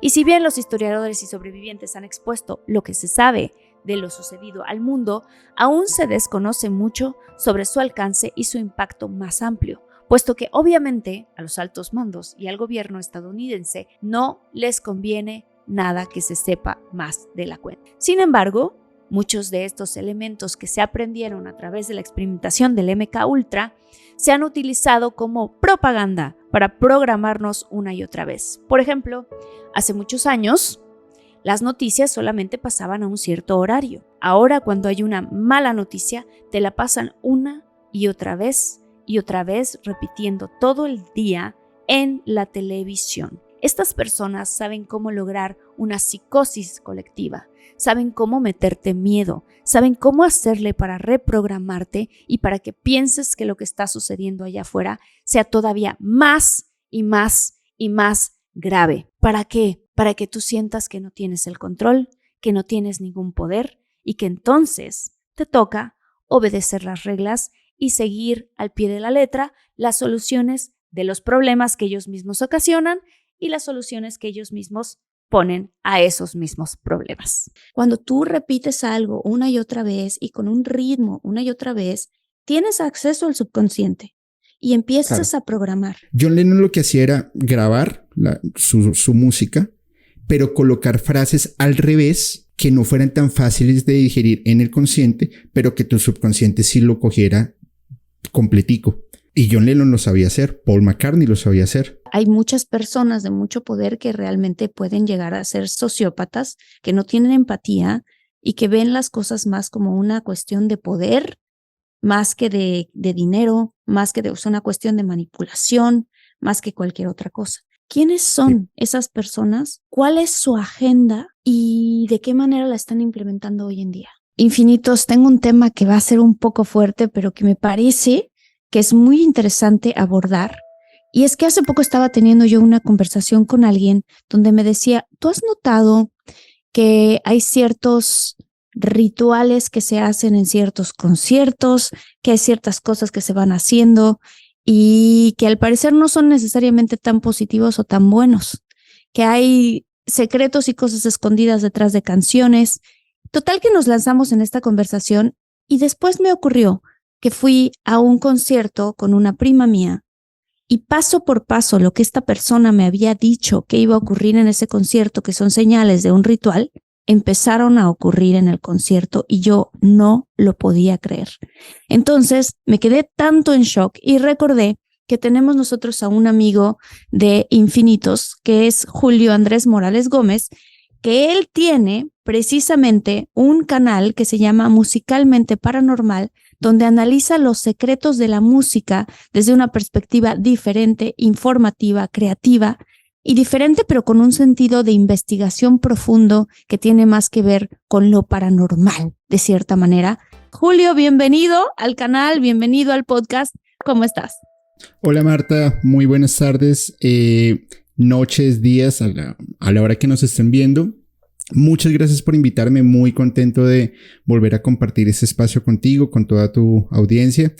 Y si bien los historiadores y sobrevivientes han expuesto lo que se sabe de lo sucedido al mundo, aún se desconoce mucho sobre su alcance y su impacto más amplio, puesto que obviamente a los altos mandos y al gobierno estadounidense no les conviene nada que se sepa más de la cuenta. Sin embargo, muchos de estos elementos que se aprendieron a través de la experimentación del MKUltra se han utilizado como propaganda para programarnos una y otra vez. Por ejemplo, hace muchos años, las noticias solamente pasaban a un cierto horario. Ahora, cuando hay una mala noticia, te la pasan una y otra vez, repitiendo todo el día en la televisión. Estas personas saben cómo lograr una psicosis colectiva, saben cómo meterte miedo, saben cómo hacerle para reprogramarte y para que pienses que lo que está sucediendo allá afuera sea todavía más y más y más grave. ¿Para qué? Para que tú sientas que no tienes el control, que no tienes ningún poder y que entonces te toca obedecer las reglas y seguir al pie de la letra las soluciones de los problemas que ellos mismos ocasionan y las soluciones que ellos mismos ponen a esos mismos problemas. Cuando tú repites algo una y otra vez y con un ritmo una y otra vez, tienes acceso al subconsciente y empiezas a programar. John Lennon lo que hacía era grabar su música, pero colocar frases al revés que no fueran tan fáciles de digerir en el consciente, pero que tu subconsciente sí lo cogiera completico. Y John Lennon lo sabía hacer, Paul McCartney lo sabía hacer. Hay muchas personas de mucho poder que realmente pueden llegar a ser sociópatas, que no tienen empatía y que ven las cosas más como una cuestión de poder, más que de dinero, más que de una cuestión de manipulación, más que cualquier otra cosa. ¿Quiénes son esas personas? ¿Cuál es su agenda? ¿Y de qué manera la están implementando hoy en día? Infinitos, tengo un tema que va a ser un poco fuerte, pero que me parece que es muy interesante abordar. Y es que hace poco estaba teniendo yo una conversación con alguien donde me decía, ¿tú has notado que hay ciertos rituales que se hacen en ciertos conciertos, que hay ciertas cosas que se van haciendo y que al parecer no son necesariamente tan positivos o tan buenos, que hay secretos y cosas escondidas detrás de canciones. Total que nos lanzamos en esta conversación y después me ocurrió que fui a un concierto con una prima mía y paso por paso lo que esta persona me había dicho que iba a ocurrir en ese concierto, que son señales de un ritual, empezaron a ocurrir en el concierto y yo no lo podía creer. Entonces me quedé tanto en shock y recordé que tenemos nosotros a un amigo de Infinitos, que es Julio Andrés Morales Gómez, que él tiene precisamente un canal que se llama Musicalmente Paranormal, donde analiza los secretos de la música desde una perspectiva diferente, informativa, creativa y diferente, pero con un sentido de investigación profundo que tiene más que ver con lo paranormal, de cierta manera. Julio, bienvenido al canal, bienvenido al podcast. ¿Cómo estás? Hola Marta, muy buenas tardes, noches, días, a la hora que nos estén viendo. Muchas gracias por invitarme, muy contento de volver a compartir este espacio contigo, con toda tu audiencia.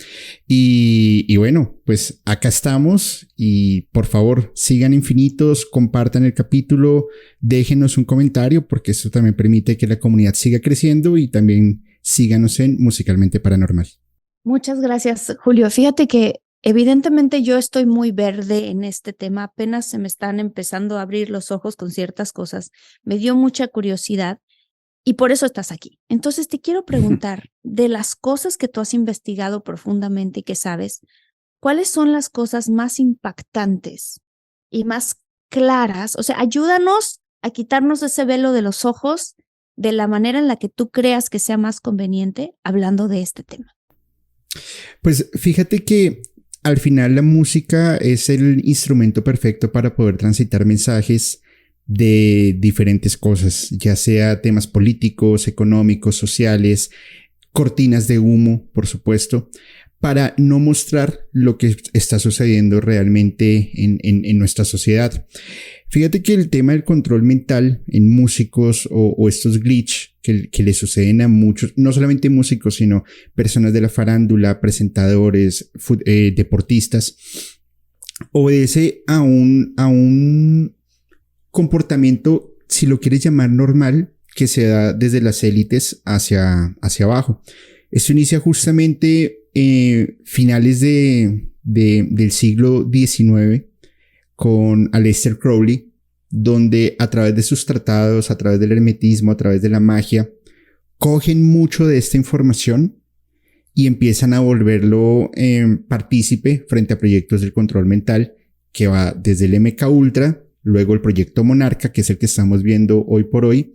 Y bueno, pues acá estamos y por favor sigan Infinitos, compartan el capítulo, déjenos un comentario porque esto también permite que la comunidad siga creciendo y también síganos en Musicalmente Paranormal. Muchas gracias, Julio. Fíjate que evidentemente yo estoy muy verde en este tema, apenas se me están empezando a abrir los ojos con ciertas cosas, me dio mucha curiosidad y por eso estás aquí. Entonces te quiero preguntar, de las cosas que tú has investigado profundamente y que sabes, ¿cuáles son las cosas más impactantes y más claras? O sea, ayúdanos a quitarnos ese velo de los ojos de la manera en la que tú creas que sea más conveniente hablando de este tema. Pues fíjate que al final la música es el instrumento perfecto para poder transitar mensajes de diferentes cosas, ya sea temas políticos, económicos, sociales, cortinas de humo, por supuesto, para no mostrar lo que está sucediendo realmente en nuestra sociedad. Fíjate que el tema del control mental en músicos o estos glitch que le suceden a muchos, no solamente músicos, sino personas de la farándula, presentadores, deportistas, obedece a un comportamiento, si lo quieres llamar normal, que se da desde las élites hacia abajo. Esto inicia justamente finales del siglo XIX con Aleister Crowley, donde a través de sus tratados, a través del hermetismo, a través de la magia, cogen mucho de esta información y empiezan a volverlo partícipe frente a proyectos del control mental, que va desde el MK Ultra, luego el proyecto Monarca, que es el que estamos viendo hoy por hoy,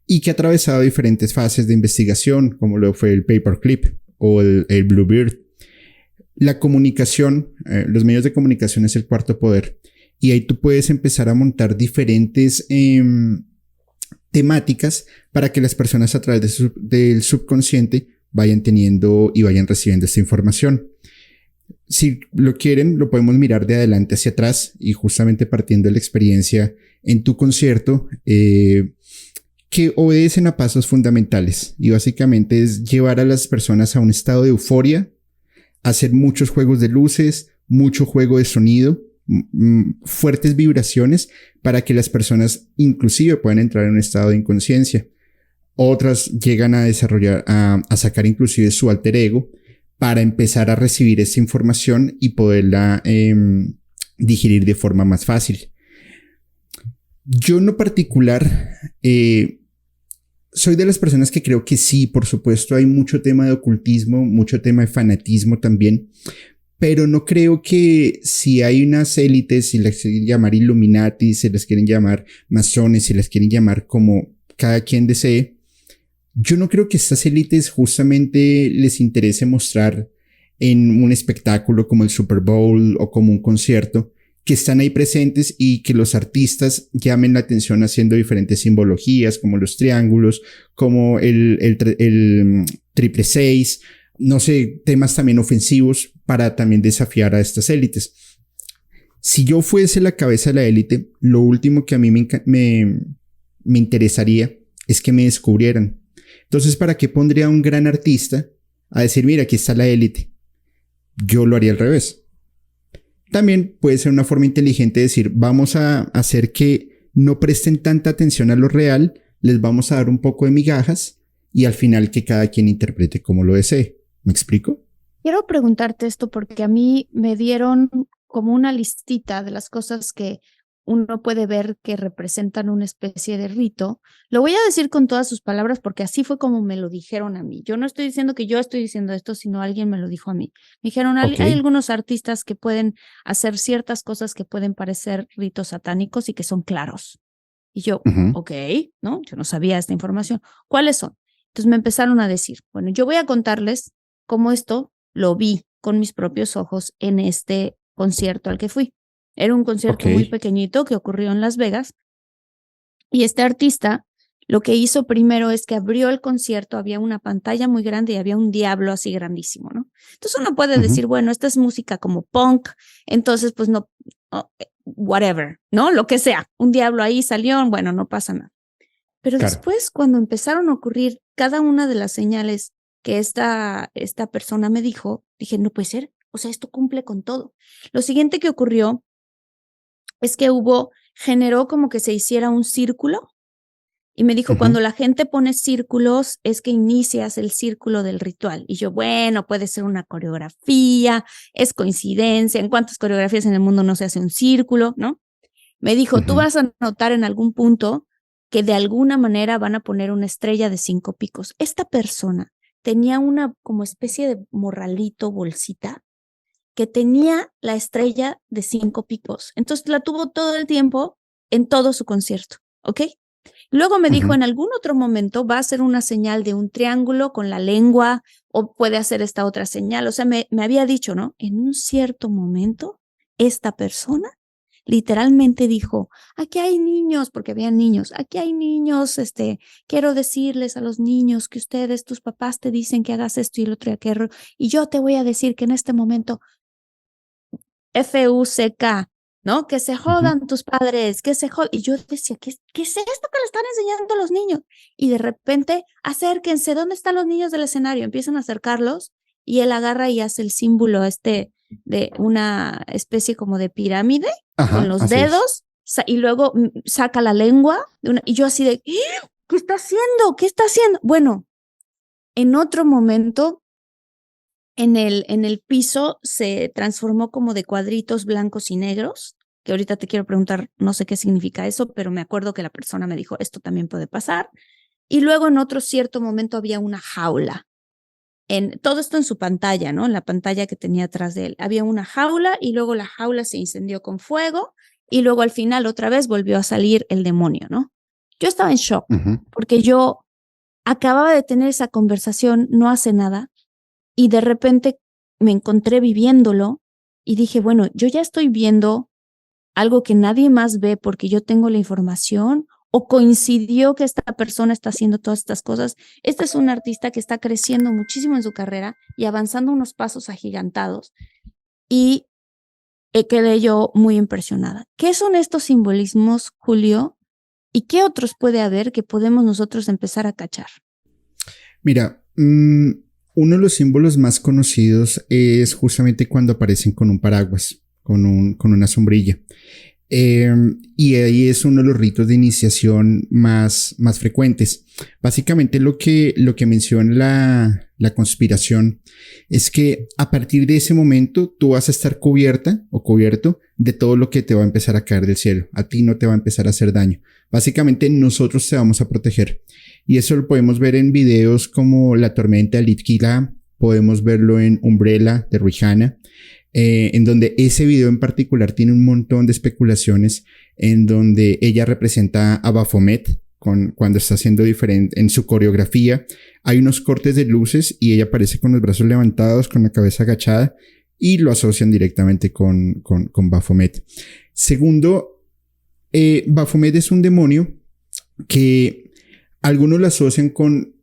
y que ha atravesado diferentes fases de investigación, como lo fue el Paperclip o el Bluebeard. La comunicación, los medios de comunicación es el cuarto poder. Y ahí tú puedes empezar a montar diferentes temáticas para que las personas a través del subconsciente vayan teniendo y vayan recibiendo esta información. Si lo quieren, lo podemos mirar de adelante hacia atrás y justamente partiendo de la experiencia en tu concierto, que obedecen a pasos fundamentales y básicamente es llevar a las personas a un estado de euforia, hacer muchos juegos de luces, mucho juego de sonido, fuertes vibraciones para que las personas inclusive puedan entrar en un estado de inconsciencia. Otras llegan a desarrollar, a sacar inclusive su alter ego para empezar a recibir esa información y poderla digerir de forma más fácil. Yo en lo particular soy de las personas que creo que sí, por supuesto hay mucho tema de ocultismo, mucho tema de fanatismo también, pero no creo que si hay unas élites, si las quieren llamar Illuminati, si las quieren llamar masones, si las quieren llamar como cada quien desee, yo no creo que estas élites justamente les interese mostrar en un espectáculo como el Super Bowl o como un concierto que están ahí presentes y que los artistas llamen la atención haciendo diferentes simbologías como los triángulos, como el 666, no sé, temas también ofensivos para también desafiar a estas élites. Si yo fuese la cabeza de la élite, lo último que a mí me interesaría es que me descubrieran. Entonces, ¿para qué pondría a un gran artista a decir, mira, aquí está la élite? Yo lo haría al revés. También puede ser una forma inteligente de decir, vamos a hacer que no presten tanta atención a lo real, les vamos a dar un poco de migajas y al final que cada quien interprete como lo desee. ¿Me explico? Quiero preguntarte esto porque a mí me dieron como una listita de las cosas que uno puede ver que representan una especie de rito. Lo voy a decir con todas sus palabras porque así fue como me lo dijeron a mí. Yo no estoy diciendo que yo estoy diciendo esto, sino alguien me lo dijo a mí. Me dijeron, Ok. hay algunos artistas que pueden hacer ciertas cosas que pueden parecer ritos satánicos y que son claros. Y yo, Ujú. ok, ¿no? Yo no sabía esta información. ¿Cuáles son? Entonces me empezaron a decir, bueno, yo voy a contarles cómo esto lo vi con mis propios ojos en este concierto al que fui. Era un concierto muy Ok. pequeñito que ocurrió en Las Vegas y este artista lo que hizo primero es que abrió el concierto, había una pantalla muy grande y había un diablo así grandísimo, ¿no? Entonces uno puede Ujú. decir, bueno, esta es música como punk, entonces pues no, whatever, ¿no? Lo que sea, un diablo ahí salió, bueno, no pasa nada. Pero Claro. después, cuando empezaron a ocurrir cada una de las señales que esta persona me dijo, dije, no puede ser, o sea, esto cumple con todo. Lo siguiente que ocurrió es que generó como que se hiciera un círculo y me dijo, Ujú. cuando la gente pone círculos es que inicias el círculo del ritual. Y yo, bueno, puede ser una coreografía, es coincidencia, ¿en cuántas coreografías en el mundo no se hace un círculo, no? Me dijo, tú Ujú. vas a notar en algún punto que de alguna manera van a poner una estrella de 5 picos. Esta persona tenía una como especie de morralito, bolsita, que tenía la estrella de 5 picos. Entonces la tuvo todo el tiempo en todo su concierto, ¿ok? Luego me dijo, Ujú. en algún otro momento va a hacer una señal de un triángulo con la lengua o puede hacer esta otra señal. O sea, me había dicho, ¿no? En un cierto momento, esta persona literalmente dijo, aquí hay niños, porque había niños, aquí hay niños, quiero decirles a los niños que ustedes, tus papás te dicen que hagas esto y el otro y aquello, y yo te voy a decir que en este momento FUCK, ¿no? Que se Ujú. jodan tus padres, que se jodan. Y yo decía, ¿qué es esto que le están enseñando a los niños? Y de repente, acérquense, ¿dónde están los niños del escenario? Empiezan a acercarlos y él agarra y hace el símbolo de una especie como de pirámide con Ajá, los así es. dedos y luego saca la lengua y yo así de, ¿qué está haciendo? ¿Qué está haciendo? Bueno, en otro momento en el piso se transformó como de cuadritos blancos y negros, que ahorita te quiero preguntar, no sé qué significa eso, pero me acuerdo que la persona me dijo, esto también puede pasar. Y luego en otro cierto momento había una jaula. Todo esto en su pantalla, ¿no? En la pantalla que tenía atrás de él. Había una jaula y luego la jaula se incendió con fuego y luego al final otra vez volvió a salir el demonio, ¿no? Yo estaba en shock Ujú. porque yo acababa de tener esa conversación no hace nada y de repente me encontré viviéndolo y dije, bueno, yo ya estoy viendo algo que nadie más ve porque yo tengo la información o coincidió que esta persona está haciendo todas estas cosas. Este es un artista que está creciendo muchísimo en su carrera y avanzando unos pasos agigantados y quedé yo muy impresionada. ¿Qué son estos simbolismos, Julio? ¿Y qué otros puede haber que podemos nosotros empezar a cachar? Mira, uno de los símbolos más conocidos es justamente cuando aparecen con un paraguas, con una sombrilla. Y ahí es uno de los ritos de iniciación más frecuentes. Básicamente lo que menciona la conspiración es que a partir de ese momento tú vas a estar cubierta o cubierto de todo lo que te va a empezar a caer del cielo. A ti no te va a empezar a hacer daño. Básicamente nosotros te vamos a proteger. Y eso lo podemos ver en videos como La Tormenta de Litquila, podemos verlo en Umbrella de Rihanna, en donde ese video en particular tiene un montón de especulaciones en donde ella representa a Baphomet cuando está haciendo diferente en su coreografía. Hay unos cortes de luces y ella aparece con los brazos levantados, con la cabeza agachada y lo asocian directamente con Baphomet. Segundo, Baphomet es un demonio que algunos lo asocian con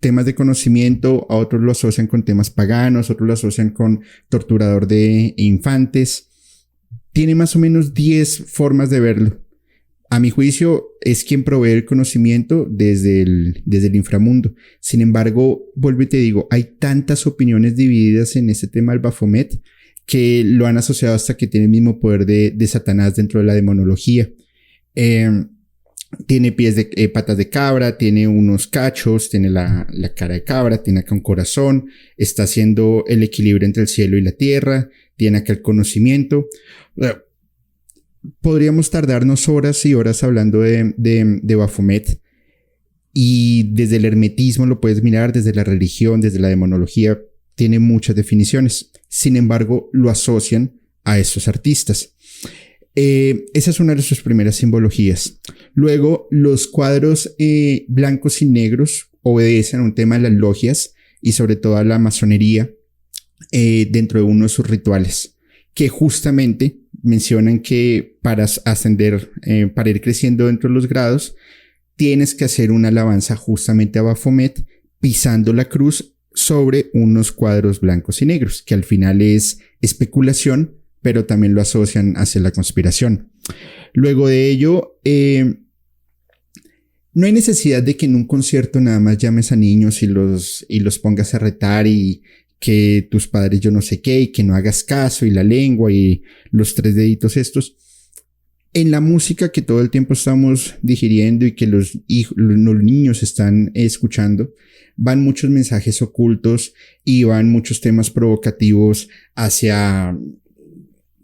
temas de conocimiento, a otros lo asocian con temas paganos, otros lo asocian con torturador de infantes. Tiene más o menos 10 formas de verlo. A mi juicio, es quien provee el conocimiento desde el inframundo. Sin embargo, vuelvo y te digo, hay tantas opiniones divididas en este tema del Baphomet que lo han asociado hasta que tiene el mismo poder de Satanás dentro de la demonología. tiene patas de cabra, tiene unos cachos, tiene la cara de cabra, tiene acá un corazón, está haciendo el equilibrio entre el cielo y la tierra, tiene acá el conocimiento. Podríamos tardarnos horas y horas hablando de Baphomet, y desde el hermetismo lo puedes mirar, desde la religión, desde la demonología, tiene muchas definiciones. Sin embargo, lo asocian a estos artistas. Esa es una de sus primeras simbologías. Luego, los cuadros blancos y negros obedecen a un tema de las logias y sobre todo a la masonería dentro de uno de sus rituales, que justamente mencionan que para ascender, para ir creciendo dentro de los grados, tienes que hacer una alabanza justamente a Baphomet pisando la cruz sobre unos cuadros blancos y negros, que al final es especulación, pero también lo asocian hacia la conspiración. Luego de ello, no hay necesidad de que en un concierto nada más llames a niños y los pongas a retar y que tus padres yo no sé qué y que no hagas caso y la lengua y los 3 deditos estos. En la música que todo el tiempo estamos digiriendo y que los niños están escuchando, van muchos mensajes ocultos y van muchos temas provocativos hacia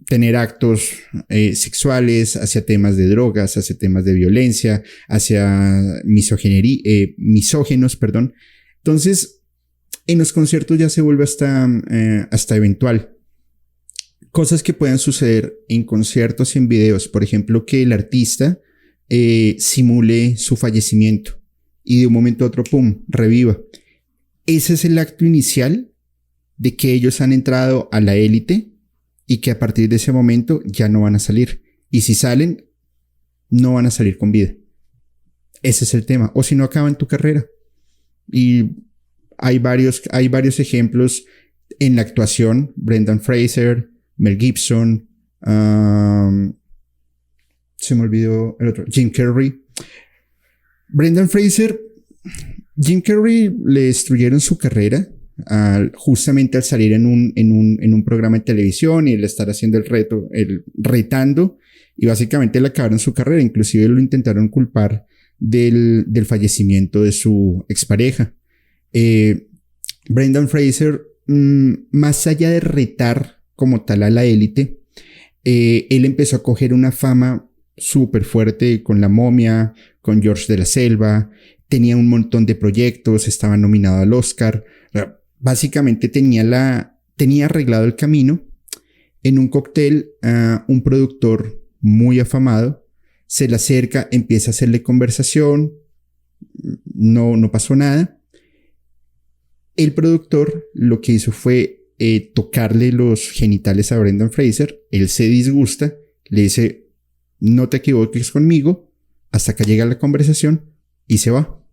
tener actos sexuales, hacia temas de drogas, hacia temas de violencia, hacia misógenos, perdón. Entonces, en los conciertos ya se vuelve hasta eventual. Cosas que puedan suceder en conciertos y en videos, por ejemplo, que el artista simule su fallecimiento y de un momento a otro, ¡pum!, reviva. Ese es el acto inicial de que ellos han entrado a la élite y que a partir de ese momento ya no van a salir. Y si salen, no van a salir con vida. Ese es el tema. O si no, acaban tu carrera. Y hay varios ejemplos en la actuación. Brendan Fraser, Mel Gibson, se me olvidó el otro, Jim Carrey. Brendan Fraser, Jim Carrey le destruyeron su carrera justamente al salir en un programa de televisión y el estar haciendo retando, y básicamente le acabaron su carrera. Inclusive lo intentaron culpar del fallecimiento de su expareja. Brendan Fraser, más allá de retar como tal a la élite, él empezó a coger una fama súper fuerte con La Momia, con George de la Selva, tenía un montón de proyectos, estaba nominado al Oscar. Básicamente tenía arreglado el camino. En un cóctel, un productor muy afamado se le acerca, empieza a hacerle conversación, no pasó nada. El productor lo que hizo fue tocarle los genitales a Brendan Fraser. Él se disgusta, le dice: no te equivoques conmigo, hasta que llega la conversación, y se va.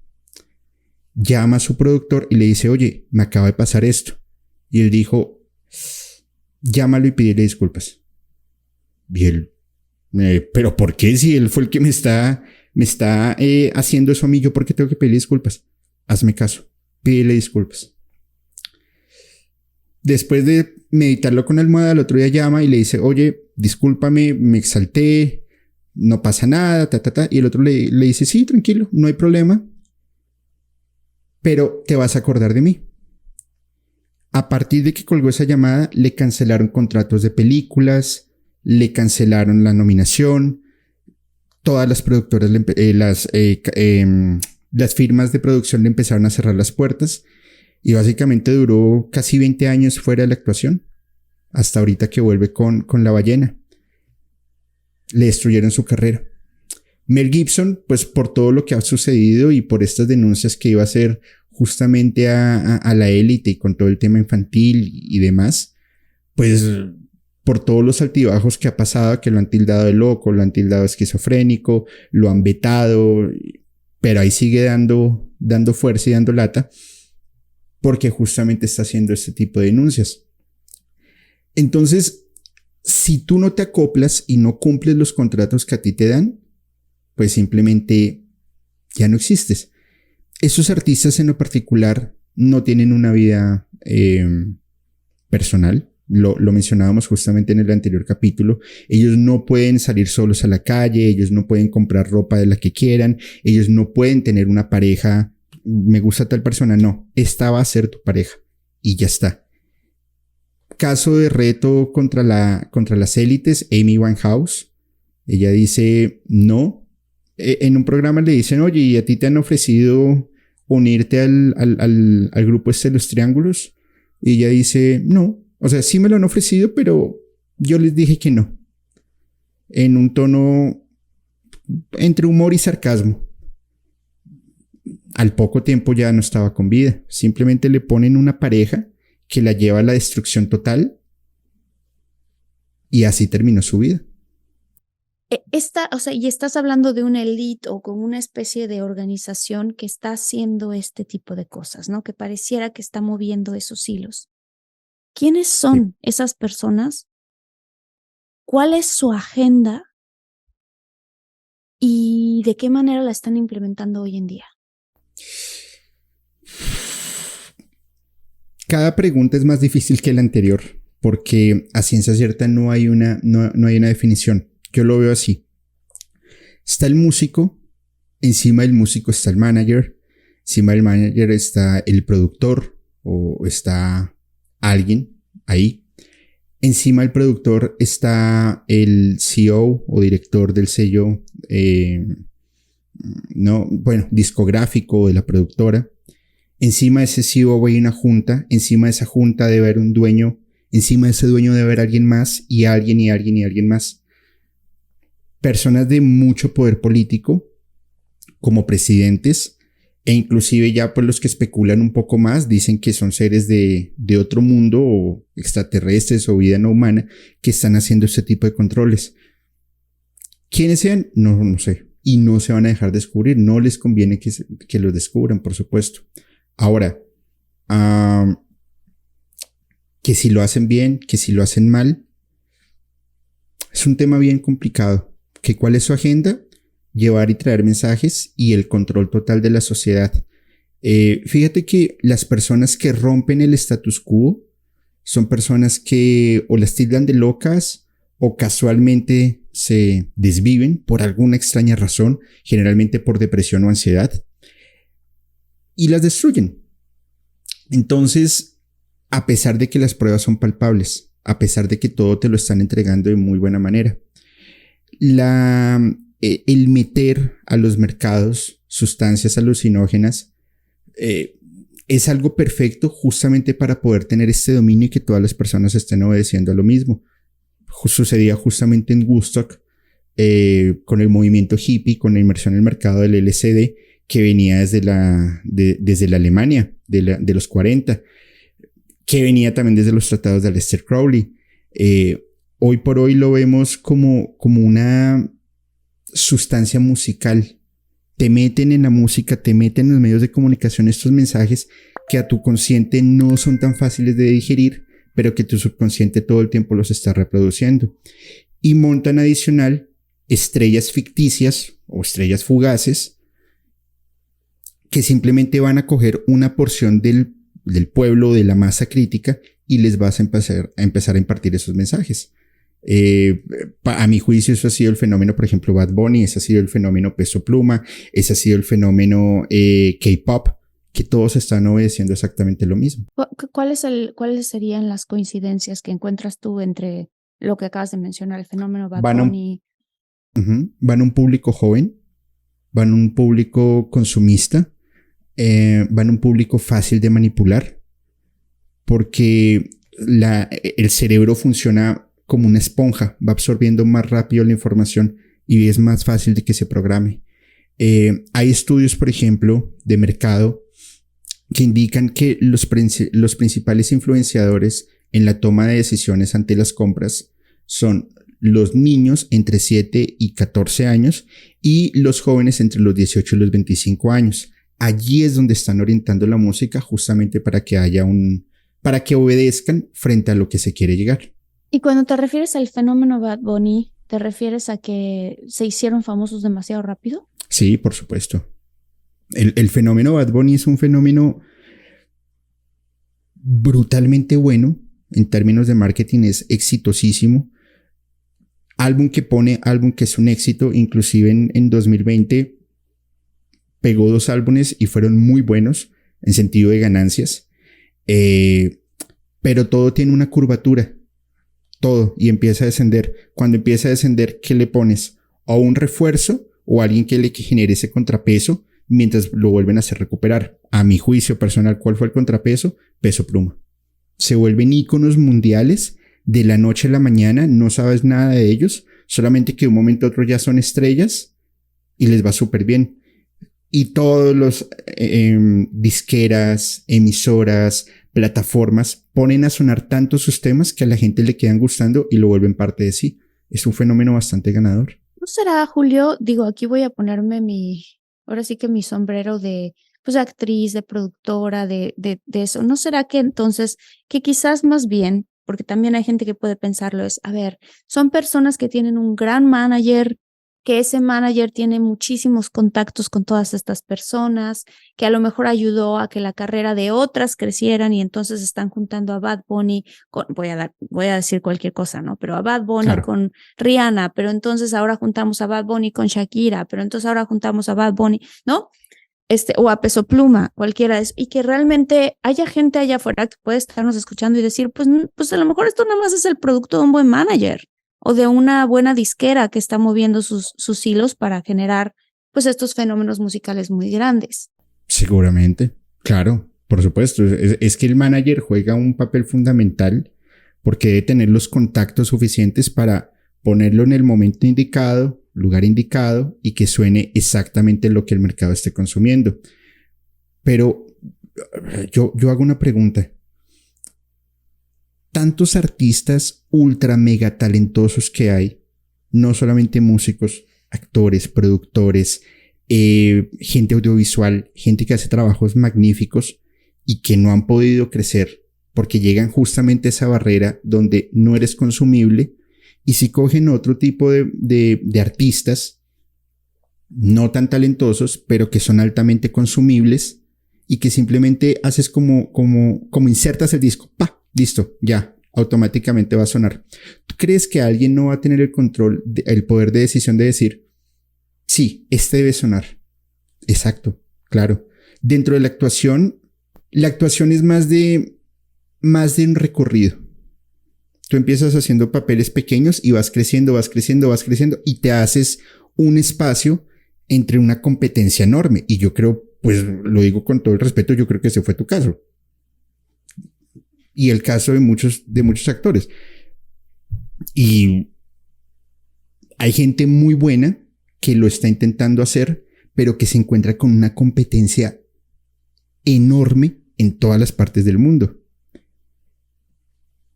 Llama a su productor y le dice: oye, me acaba de pasar esto. Y él dijo: llámalo y pídele disculpas. Y él: pero ¿por qué? Si él fue el que me está haciendo eso a mí, ¿yo por qué tengo que pedirle disculpas? Hazme caso, pídele disculpas. Después de meditarlo con almohada, el otro día llama y le dice: oye, discúlpame, me exalté, no pasa nada, Y el otro le dice: sí, tranquilo, no hay problema, pero te vas a acordar de mí. A partir de que colgó esa llamada, le cancelaron contratos de películas, le cancelaron la nominación, todas las productoras, las firmas de producción le empezaron a cerrar las puertas. Y básicamente duró casi 20 años fuera de la actuación, hasta ahorita que vuelve con La Ballena. Le destruyeron su carrera. Mel Gibson, pues por todo lo que ha sucedido y por estas denuncias que iba a hacer justamente a la élite y con todo el tema infantil y demás, pues por todos los altibajos que ha pasado, que lo han tildado de loco, lo han tildado de esquizofrénico, lo han vetado, pero ahí sigue dando fuerza y dando lata, porque justamente está haciendo este tipo de denuncias. Entonces, si tú no te acoplas y no cumples los contratos que a ti te dan, pues simplemente ya no existes. Esos artistas en lo particular no tienen una vida personal, lo mencionábamos justamente en el anterior capítulo. Ellos no pueden salir solos a la calle, ellos no pueden comprar ropa de la que quieran, ellos no pueden tener una pareja, me gusta tal persona, no, esta va a ser tu pareja y ya está. Caso de reto contra las élites, Amy Winehouse, ella dice no. En un programa le dicen, oye, ¿y a ti te han ofrecido unirte al grupo de los Triángulos? Y ella dice, no. O sea, sí me lo han ofrecido, pero yo les dije que no. En un tono entre humor y sarcasmo. Al poco tiempo ya no estaba con vida. Simplemente le ponen una pareja que la lleva a la destrucción total. Y así terminó su vida. Y estás hablando de una élite o con una especie de organización que está haciendo este tipo de cosas, ¿no? Que pareciera que está moviendo esos hilos. ¿Quiénes son esas personas? ¿Cuál es su agenda? ¿Y de qué manera la están implementando hoy en día? Cada pregunta es más difícil que la anterior, porque a ciencia cierta no hay una definición. Yo lo veo así. Está el músico, encima del músico está el manager, encima del manager está el productor o está alguien ahí. Encima del productor está el CEO o director del sello, discográfico de la productora. Encima de ese CEO hay una junta, encima de esa junta debe haber un dueño, encima de ese dueño debe haber alguien más y alguien más. Personas de mucho poder político como presidentes e inclusive ya pues los que especulan un poco más dicen que son seres de otro mundo o extraterrestres o vida no humana que están haciendo este tipo de controles. ¿Quiénes sean? No sé. Y no se van a dejar descubrir. No les conviene que los descubran, por supuesto. Ahora, que si lo hacen bien, que si lo hacen mal, es un tema bien complicado. ¿Que cuál es su agenda? Llevar y traer mensajes y el control total de la sociedad. Fíjate que las personas que rompen el status quo son personas que o las tildan de locas o casualmente se desviven por alguna extraña razón, generalmente por depresión o ansiedad, y las destruyen. Entonces, a pesar de que las pruebas son palpables, a pesar de que todo te lo están entregando de muy buena manera, el meter a los mercados sustancias alucinógenas es algo perfecto justamente para poder tener este dominio y que todas las personas estén obedeciendo a lo mismo. Sucedía justamente en Woodstock con el movimiento hippie, con la inmersión en el mercado del LSD que venía desde la Alemania de los 40, que venía también desde los tratados de Aleister Crowley. Hoy por hoy lo vemos como una sustancia musical. Te meten en la música, te meten en los medios de comunicación estos mensajes que a tu consciente no son tan fáciles de digerir, pero que tu subconsciente todo el tiempo los está reproduciendo. Y montan adicional estrellas ficticias o estrellas fugaces que simplemente van a coger una porción del pueblo, de la masa crítica, y les vas a empezar a impartir esos mensajes. A mi juicio eso ha sido el fenómeno, por ejemplo, Bad Bunny, ese ha sido el fenómeno Peso Pluma, ese ha sido el fenómeno K-pop, que todos están obedeciendo exactamente lo mismo. ¿Cuáles serían las coincidencias que encuentras tú entre lo que acabas de mencionar, el fenómeno Bad Bunny? Van a un público joven, van a un público consumista, van a un público fácil de manipular, porque el cerebro funciona como una esponja, va absorbiendo más rápido la información y es más fácil de que se programe. Hay estudios, por ejemplo, de mercado que indican que los principales influenciadores en la toma de decisiones ante las compras son los niños entre 7 y 14 años y los jóvenes entre los 18 y los 25 años. Allí es donde están orientando la música justamente para que para que obedezcan frente a lo que se quiere llegar. Y cuando te refieres al fenómeno Bad Bunny, ¿te refieres a que se hicieron famosos demasiado rápido? Sí, por supuesto. El fenómeno Bad Bunny es un fenómeno brutalmente bueno en términos de marketing es exitosísimo. Álbum que es un éxito, inclusive en 2020 pegó 2 álbumes y fueron muy buenos en sentido de ganancias. Pero todo tiene una curvatura, todo, y empieza a descender. Cuando empieza a descender, ¿qué le pones? O un refuerzo o alguien que le genere ese contrapeso mientras lo vuelven a hacer recuperar. A mi juicio personal, ¿cuál fue el contrapeso? Peso Pluma. Se vuelven íconos mundiales de la noche a la mañana, no sabes nada de ellos, solamente que de un momento a otro ya son estrellas y les va súper bien. Y todos los disqueras, emisoras, plataformas ponen a sonar tanto sus temas que a la gente le quedan gustando y lo vuelven parte de sí. Es un fenómeno bastante ganador. ¿No será, Julio? Digo, aquí voy a ponerme ahora sí que mi sombrero de, pues, actriz, de productora, de eso. ¿No será que entonces, que quizás más bien, porque también hay gente que puede pensarlo, es, a ver, son personas que tienen un gran manager, que ese manager tiene muchísimos contactos con todas estas personas, que a lo mejor ayudó a que la carrera de otras crecieran y entonces están juntando a Bad Bunny voy a decir cualquier cosa, ¿no? Pero a Bad Bunny Claro. con Rihanna, pero entonces ahora juntamos a Bad Bunny con Shakira, pero entonces ahora juntamos a Bad Bunny, ¿no? O a Peso Pluma, cualquiera de eso, y que realmente haya gente allá afuera que puede estarnos escuchando y decir, pues a lo mejor esto nada más es el producto de un buen manager o de una buena disquera que está moviendo sus hilos para generar pues estos fenómenos musicales muy grandes. Seguramente, claro, por supuesto. Es que el manager juega un papel fundamental porque debe tener los contactos suficientes para ponerlo en el momento indicado, lugar indicado y que suene exactamente lo que el mercado esté consumiendo. Pero yo hago una pregunta. Tantos artistas ultra mega talentosos que hay, no solamente músicos, actores, productores, gente audiovisual, gente que hace trabajos magníficos y que no han podido crecer porque llegan justamente a esa barrera donde no eres consumible. Y si cogen otro tipo de artistas no tan talentosos, pero que son altamente consumibles y que simplemente haces como insertas el disco, ¡pa! Listo, ya, automáticamente va a sonar. ¿Tú crees que alguien no va a tener el control, el poder de decisión de decir, sí, este debe sonar? Exacto, claro. Dentro de la actuación es más de un recorrido. Tú empiezas haciendo papeles pequeños y vas creciendo y te haces un espacio entre una competencia enorme. Y yo creo, pues lo digo con todo el respeto, yo creo que ese fue tu caso. Y el caso de muchos actores. Y hay gente muy buena que lo está intentando hacer, pero que se encuentra con una competencia enorme en todas las partes del mundo.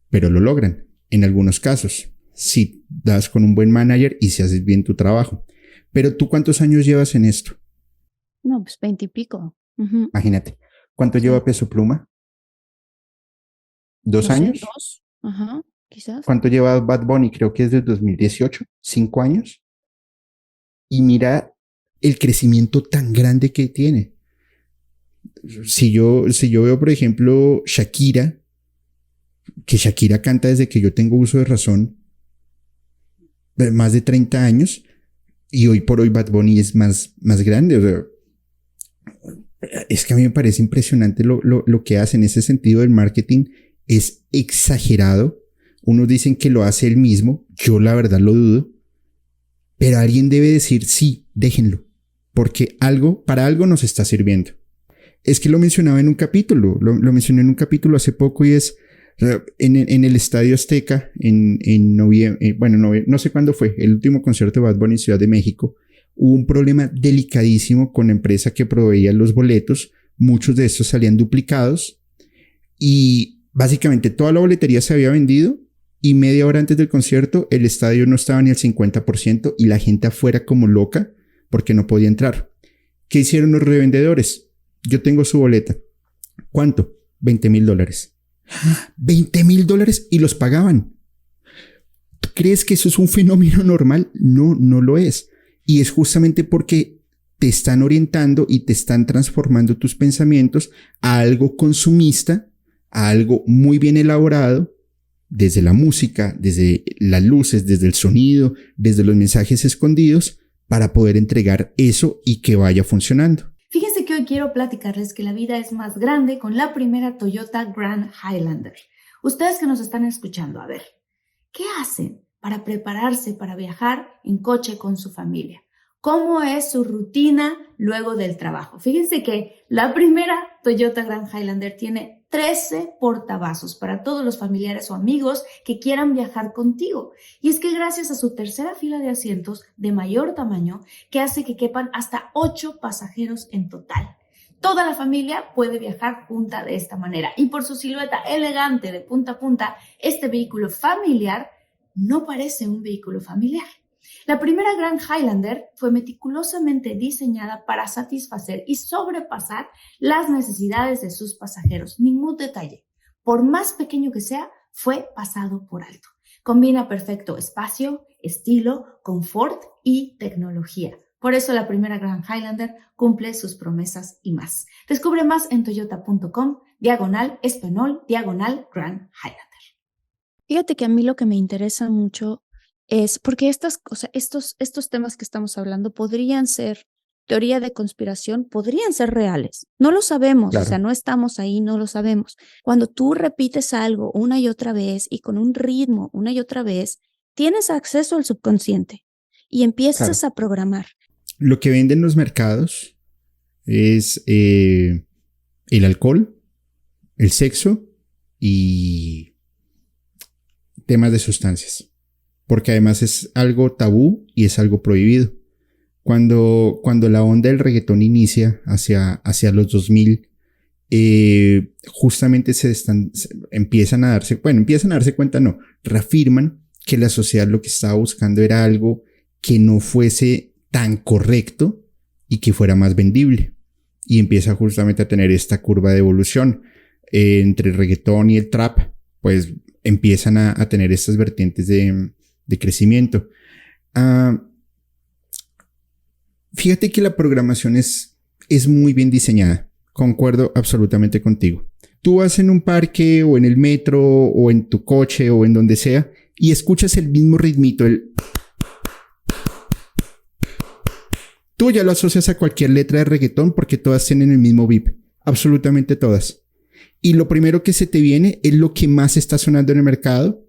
Pero lo logran en algunos casos, si das con un buen manager y si haces bien tu trabajo. Pero ¿tú cuántos años llevas en esto? No, pues 20 y pico. Imagínate. ¿Cuánto lleva Peso Pluma? ¿2 no años? Sé, 2. Ajá, quizás. ¿Cuánto lleva Bad Bunny? Creo que es de 2018, 5 años. Y mira el crecimiento tan grande que tiene. Si yo veo, por ejemplo, Shakira, que Shakira canta desde que yo tengo uso de razón, más de 30 años, y hoy por hoy Bad Bunny es más grande. O sea, es que a mí me parece impresionante lo que hace en ese sentido del marketing. Es exagerado. Unos dicen que lo hace él mismo. Yo la verdad lo dudo. Pero alguien debe decir, sí, déjenlo. Porque para algo nos está sirviendo. Es que lo mencionaba en un capítulo. Lo mencioné en un capítulo hace poco y es en el Estadio Azteca en noviembre. No sé cuándo fue. El último concierto de Bad Bunny en Ciudad de México. Hubo un problema delicadísimo con la empresa que proveía los boletos. Muchos de estos salían duplicados. Y básicamente toda la boletería se había vendido y media hora antes del concierto el estadio no estaba ni al 50% y la gente afuera como loca porque no podía entrar. ¿Qué hicieron los revendedores? Yo tengo su boleta. ¿Cuánto? $20,000. $20,000 y los pagaban. ¿Tú crees que eso es un fenómeno normal? No, no lo es. Y es justamente porque te están orientando y te están transformando tus pensamientos a algo consumista, a algo muy bien elaborado desde la música, desde las luces, desde el sonido, desde los mensajes escondidos, para poder entregar eso y que vaya funcionando. Fíjense que hoy quiero platicarles que la vida es más grande con la primera Toyota Grand Highlander. Ustedes que nos están escuchando, a ver, ¿qué hacen para prepararse para viajar en coche con su familia? ¿Cómo es su rutina luego del trabajo? Fíjense que la primera Toyota Grand Highlander tiene 13 portavasos para todos los familiares o amigos que quieran viajar contigo. Y es que gracias a su tercera fila de asientos de mayor tamaño, que hace que quepan hasta 8 pasajeros en total. Toda la familia puede viajar junta de esta manera. Y por su silueta elegante de punta a punta, este vehículo familiar no parece un vehículo familiar. La primera Grand Highlander fue meticulosamente diseñada para satisfacer y sobrepasar las necesidades de sus pasajeros. Ningún detalle, por más pequeño que sea, fue pasado por alto. Combina perfecto espacio, estilo, confort y tecnología. Por eso la primera Grand Highlander cumple sus promesas y más. Descubre más en toyota.com/español/Grand Highlander. Fíjate que a mí lo que me interesa mucho es porque estos temas que estamos hablando podrían ser teoría de conspiración, podrían ser reales. No lo sabemos, Claro. o sea, no estamos ahí, no lo sabemos. Cuando tú repites algo una y otra vez y con un ritmo una y otra vez, tienes acceso al subconsciente y empiezas a programar. Lo que venden los mercados es el alcohol, el sexo y temas de sustancias. Porque además es algo tabú y es algo prohibido. Cuando la onda del reggaetón inicia hacia los 2000, justamente empiezan a darse cuenta, no, reafirman que la sociedad lo que estaba buscando era algo que no fuese tan correcto y que fuera más vendible. Y empieza justamente a tener esta curva de evolución entre el reggaetón y el trap, pues empiezan a tener estas vertientes de crecimiento. Fíjate que la programación es muy bien diseñada. Concuerdo absolutamente contigo. Tú vas en un parque o en el metro o en tu coche o en donde sea y escuchas el mismo ritmito, tú ya lo asocias a cualquier letra de reggaetón porque todas tienen el mismo beat. Absolutamente todas. Y lo primero que se te viene es lo que más está sonando en el mercado,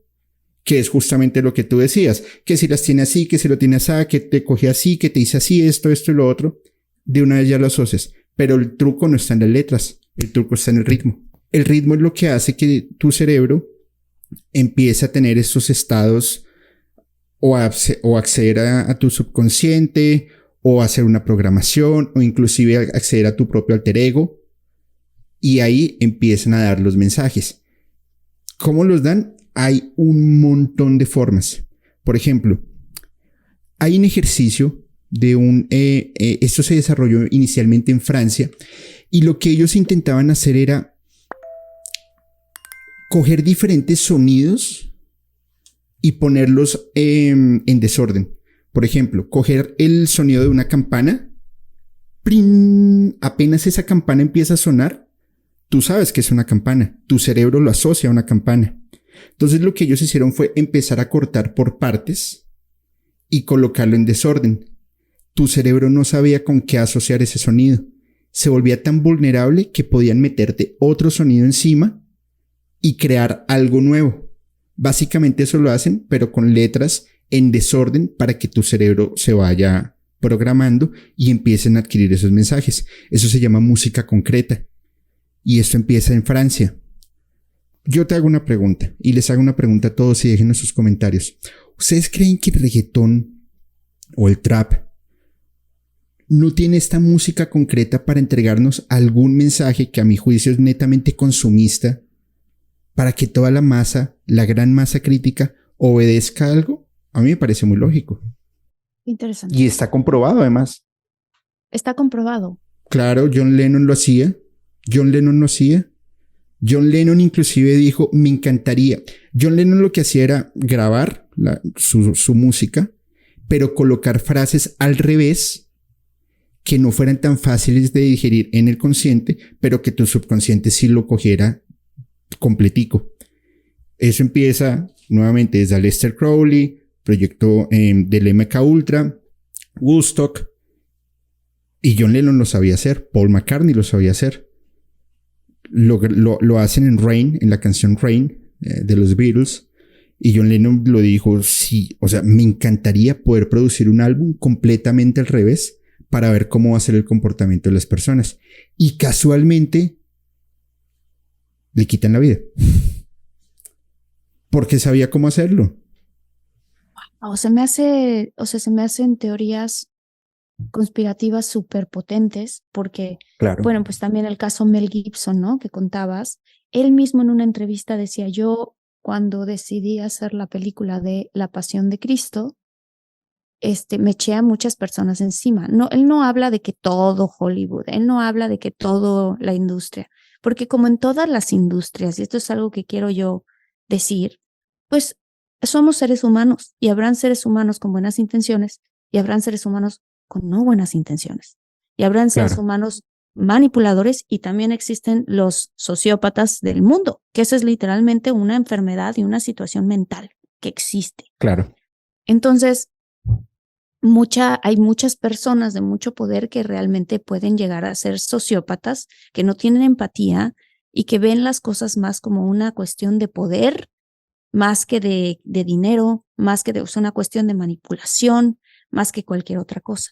que es justamente lo que tú decías, que si las tiene así, que si lo tiene así, que te coge así, que te dice así, esto y lo otro, de una vez ya lo asocias. Pero el truco no está en las letras, el truco está en el ritmo. El ritmo es lo que hace que tu cerebro empiece a tener estos estados o acceder a tu subconsciente o hacer una programación o inclusive acceder a tu propio alter ego y ahí empiezan a dar los mensajes. ¿Cómo los dan? Hay un montón de formas. Por ejemplo, hay un ejercicio de esto se desarrolló inicialmente en Francia y lo que ellos intentaban hacer era coger diferentes sonidos y ponerlos en desorden. Por ejemplo, coger el sonido de una campana, ¡pring! Apenas esa campana empieza a sonar, tú sabes que es una campana, tu cerebro lo asocia a una campana. Entonces lo que ellos hicieron fue empezar a cortar por partes y colocarlo en desorden. Tu cerebro no sabía con qué asociar ese sonido. Se volvía tan vulnerable que podían meterte otro sonido encima y crear algo nuevo. Básicamente eso lo hacen, pero con letras en desorden para que tu cerebro se vaya programando y empiecen a adquirir esos mensajes. Eso se llama música concreta. Y esto empieza en Francia. Yo te hago una pregunta y les hago una pregunta a todos y déjenos sus comentarios. ¿Ustedes creen que el reggaetón o el trap no tiene esta música concreta para entregarnos algún mensaje que a mi juicio es netamente consumista para que toda la masa, la gran masa crítica, obedezca algo? A mí me parece muy lógico. Interesante. Y está comprobado además. Está comprobado. Claro, John Lennon lo hacía. John Lennon inclusive dijo, me encantaría. John Lennon lo que hacía era grabar su música, pero colocar frases al revés que no fueran tan fáciles de digerir en el consciente, pero que tu subconsciente sí lo cogiera completico. Eso empieza nuevamente desde Aleister Crowley, proyecto del MK Ultra, Woodstock, y John Lennon lo sabía hacer, Paul McCartney lo sabía hacer. Lo hacen en Rain, en la canción Rain de los Beatles, y John Lennon lo dijo, sí, o sea, me encantaría poder producir un álbum completamente al revés para ver cómo va a ser el comportamiento de las personas. Y casualmente le quitan la vida. Porque sabía cómo hacerlo. Se me hacen teorías conspirativas súper potentes, porque, Claro. bueno, pues también el caso Mel Gibson, ¿no? Que contabas, él mismo en una entrevista decía, yo cuando decidí hacer la película de La Pasión de Cristo, me eché a muchas personas encima. No, él no habla de que todo Hollywood, él no habla de que todo la industria, porque como en todas las industrias, y esto es algo que quiero yo decir, pues somos seres humanos y habrán seres humanos con buenas intenciones y habrán seres humanos con no buenas intenciones y habrán seres humanos manipuladores, y también existen los sociópatas del mundo, que eso es literalmente una enfermedad y una situación mental que existe. Claro. Entonces, hay muchas personas de mucho poder que realmente pueden llegar a ser sociópatas, que no tienen empatía y que ven las cosas más como una cuestión de poder, más que de dinero, más que una cuestión de manipulación, más que cualquier otra cosa.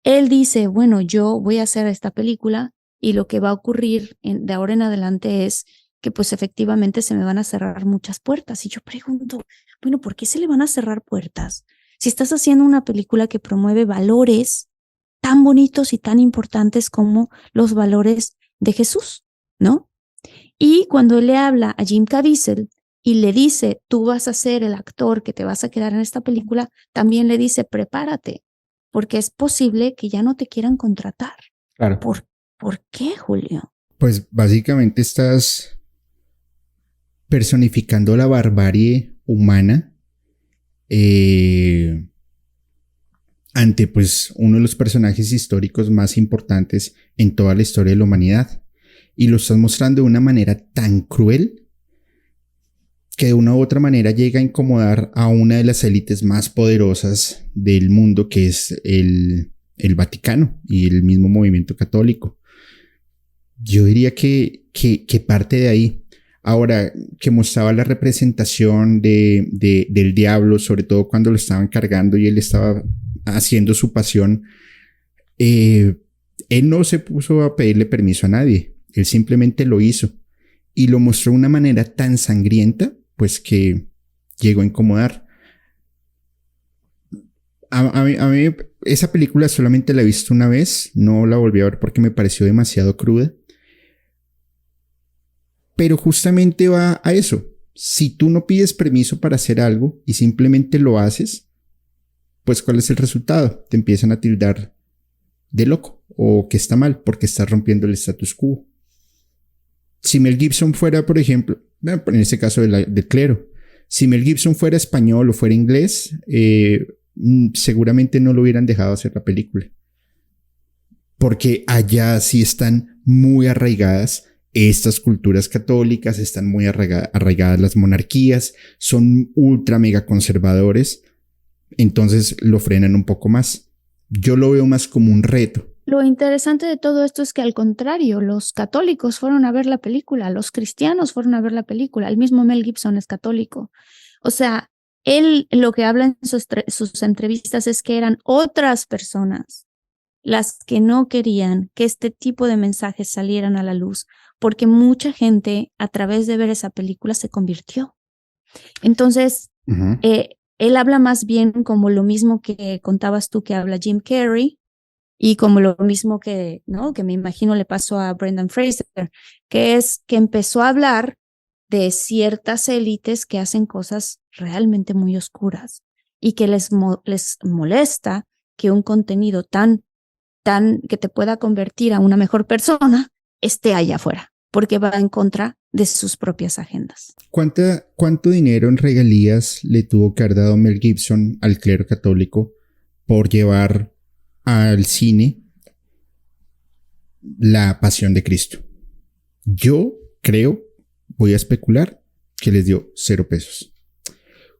Él dice, bueno, yo voy a hacer esta película y lo que va a ocurrir de ahora en adelante es que pues efectivamente se me van a cerrar muchas puertas. Y yo pregunto, bueno, ¿por qué se le van a cerrar puertas? Si estás haciendo una película que promueve valores tan bonitos y tan importantes como los valores de Jesús, ¿no? Y cuando él le habla a Jim Caviezel y le dice, tú vas a ser el actor que te vas a quedar en esta película, también le dice, prepárate, porque es posible que ya no te quieran contratar. Claro. ¿Por qué, Julio? Pues básicamente estás personificando la barbarie humana ante pues uno de los personajes históricos más importantes en toda la historia de la humanidad, y lo estás mostrando de una manera tan cruel que de una u otra manera llega a incomodar a una de las élites más poderosas del mundo, que es el Vaticano y el mismo movimiento católico. Yo diría que parte de ahí. Ahora, que mostraba la representación del diablo, sobre todo cuando lo estaban cargando y él estaba haciendo su pasión, él no se puso a pedirle permiso a nadie, él simplemente lo hizo y lo mostró de una manera tan sangrienta, pues que llegó a incomodar. A mí esa película solamente la he visto una vez, no la volví a ver porque me pareció demasiado cruda. Pero justamente va a eso. Si tú no pides permiso para hacer algo y simplemente lo haces, pues ¿cuál es el resultado? Te empiezan a tildar de loco o que está mal porque estás rompiendo el status quo. Si Mel Gibson fuera, por ejemplo, en este caso del clero, si Mel Gibson fuera español o fuera inglés, seguramente no lo hubieran dejado hacer la película. Porque allá sí están muy arraigadas estas culturas católicas, están muy arraigadas las monarquías, son ultra mega conservadores, entonces lo frenan un poco más. Yo lo veo más como un reto. Lo interesante de todo esto es que al contrario, los católicos fueron a ver la película, los cristianos fueron a ver la película, el mismo Mel Gibson es católico. O sea, él lo que habla en sus entrevistas es que eran otras personas las que no querían que este tipo de mensajes salieran a la luz, porque mucha gente a través de ver esa película se convirtió. Entonces, él habla más bien como lo mismo que contabas tú que habla Jim Carrey, y como lo mismo que, ¿no?, que me imagino le pasó a Brendan Fraser, que es que empezó a hablar de ciertas élites que hacen cosas realmente muy oscuras y que les molesta que un contenido tan que te pueda convertir a una mejor persona esté allá afuera, porque va en contra de sus propias agendas. ¿Cuánto dinero en regalías le tuvo que haber dado Mel Gibson al clero católico por llevar al cine La Pasión de Cristo? Yo creo, voy a especular, que les dio 0 pesos.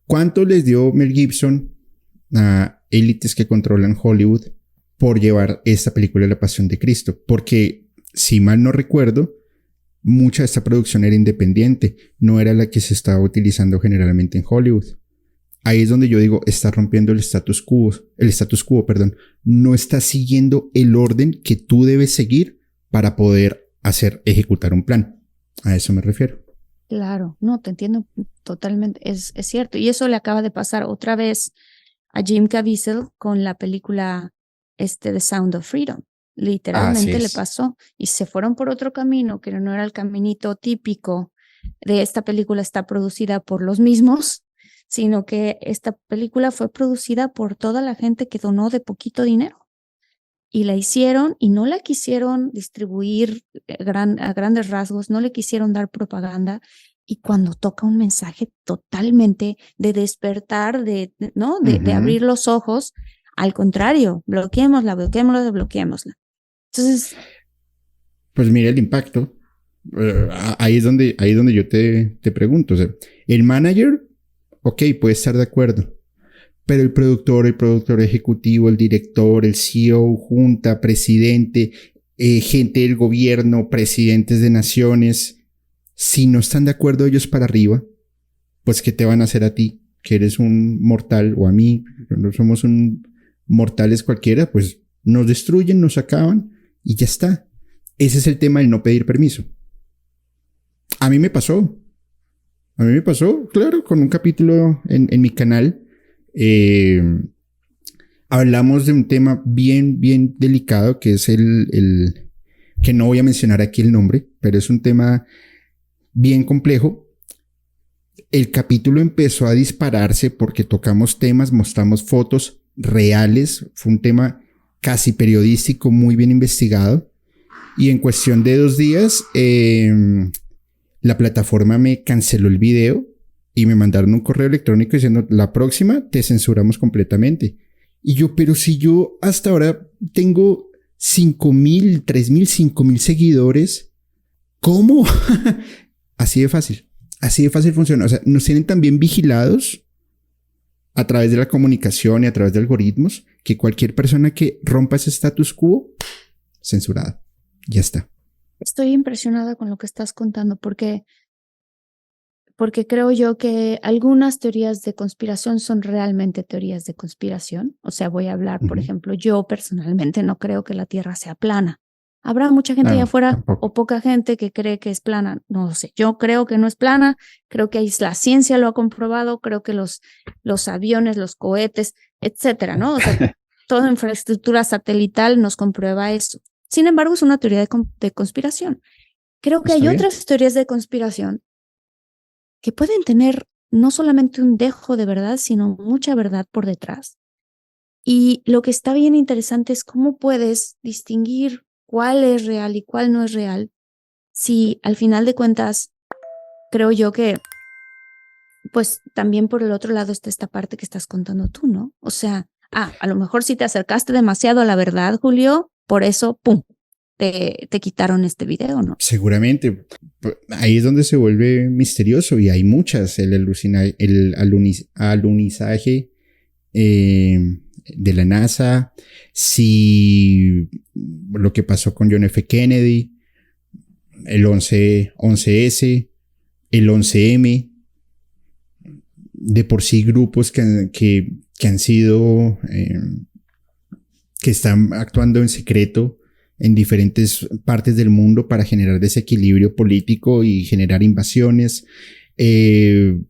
¿Cuánto les dio Mel Gibson a élites que controlan Hollywood por llevar esta película La Pasión de Cristo? Porque, si mal no recuerdo, mucha de esta producción era independiente, no era la que se estaba utilizando generalmente en Hollywood. Ahí es donde yo digo, está rompiendo el status quo, no está siguiendo el orden que tú debes seguir para poder ejecutar un plan. A eso me refiero. Claro, no, te entiendo totalmente, es cierto. Y eso le acaba de pasar otra vez a Jim Caviezel con la película The Sound of Freedom. Literalmente le pasó y se fueron por otro camino que no era el caminito típico de esta película está producida por los mismos, sino que esta película fue producida por toda la gente que donó de poquito dinero. Y la hicieron y no la quisieron distribuir a grandes rasgos, no le quisieron dar propaganda. Y cuando toca un mensaje totalmente de despertar, de abrir los ojos, al contrario, bloqueémosla. Entonces, pues mira el impacto. Ahí es donde yo te pregunto. O sea, el manager, ok, puede estar de acuerdo. Pero el productor ejecutivo, el director, el CEO, junta, presidente, gente del gobierno, presidentes de naciones, si no están de acuerdo ellos para arriba, pues ¿qué te van a hacer a ti? Que eres un mortal, o a mí, no somos mortales cualquiera, pues nos destruyen, nos acaban y ya está. Ese es el tema del no pedir permiso. A mí me pasó, claro, con un capítulo en mi canal. Hablamos de un tema bien delicado, que es el que no voy a mencionar aquí el nombre, pero es un tema bien complejo. El capítulo empezó a dispararse porque tocamos temas, mostramos fotos reales, fue un tema casi periodístico, muy bien investigado, y en cuestión de 2 días la plataforma me canceló el video y me mandaron un correo electrónico diciendo, la próxima te censuramos completamente. Y yo, pero si yo hasta ahora tengo 5,000, 3,000, 5,000 seguidores, ¿cómo? Así de fácil funciona. O sea, nos tienen tan bien vigilados a través de la comunicación y a través de algoritmos que cualquier persona que rompa ese status quo, censurada. Ya está. Estoy impresionada con lo que estás contando porque creo yo que algunas teorías de conspiración son realmente teorías de conspiración. O sea, voy a hablar, por ejemplo, yo personalmente no creo que la Tierra sea plana. Habrá mucha gente allá afuera tampoco. O poca gente que cree que es plana. No lo sé. Yo creo que no es plana. Creo que ahí la ciencia lo ha comprobado. Creo que los aviones, los cohetes, etcétera, ¿no? O sea, toda infraestructura satelital nos comprueba eso. Sin embargo, es una teoría de conspiración. Creo que hay otras teorías de conspiración que pueden tener no solamente un dejo de verdad, sino mucha verdad por detrás. Y lo que está bien interesante es cómo puedes distinguir cuál es real y cuál no es real, si al final de cuentas, creo yo que, pues también por el otro lado está esta parte que estás contando tú, ¿no? O sea, a lo mejor si te acercaste demasiado a la verdad, Julio, por eso, ¡pum!, te quitaron este video, ¿no? Seguramente. Ahí es donde se vuelve misterioso y hay muchas. El alunizaje de la NASA, si lo que pasó con John F. Kennedy, el 11S, el 11M, de por sí grupos que han sido, que están actuando en secreto en diferentes partes del mundo para generar desequilibrio político y generar invasiones,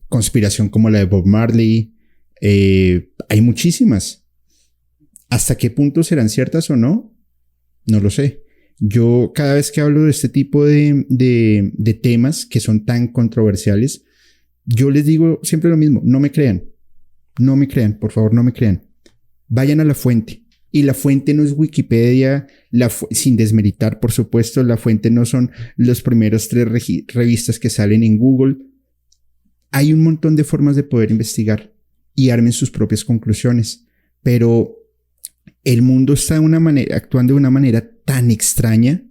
conspiración como la de Bob Marley, hay muchísimas. ¿Hasta qué punto serán ciertas o no? No lo sé. Yo cada vez que hablo de este tipo de temas que son tan controversiales, yo les digo siempre lo mismo, no me crean, por favor no me crean. Vayan a la fuente. Y la fuente no es Wikipedia, sin desmeritar, por supuesto, la fuente no son los primeros 3 revistas que salen en Google. Hay un montón de formas de poder investigar y armen sus propias conclusiones. Pero el mundo está actuando de una manera tan extraña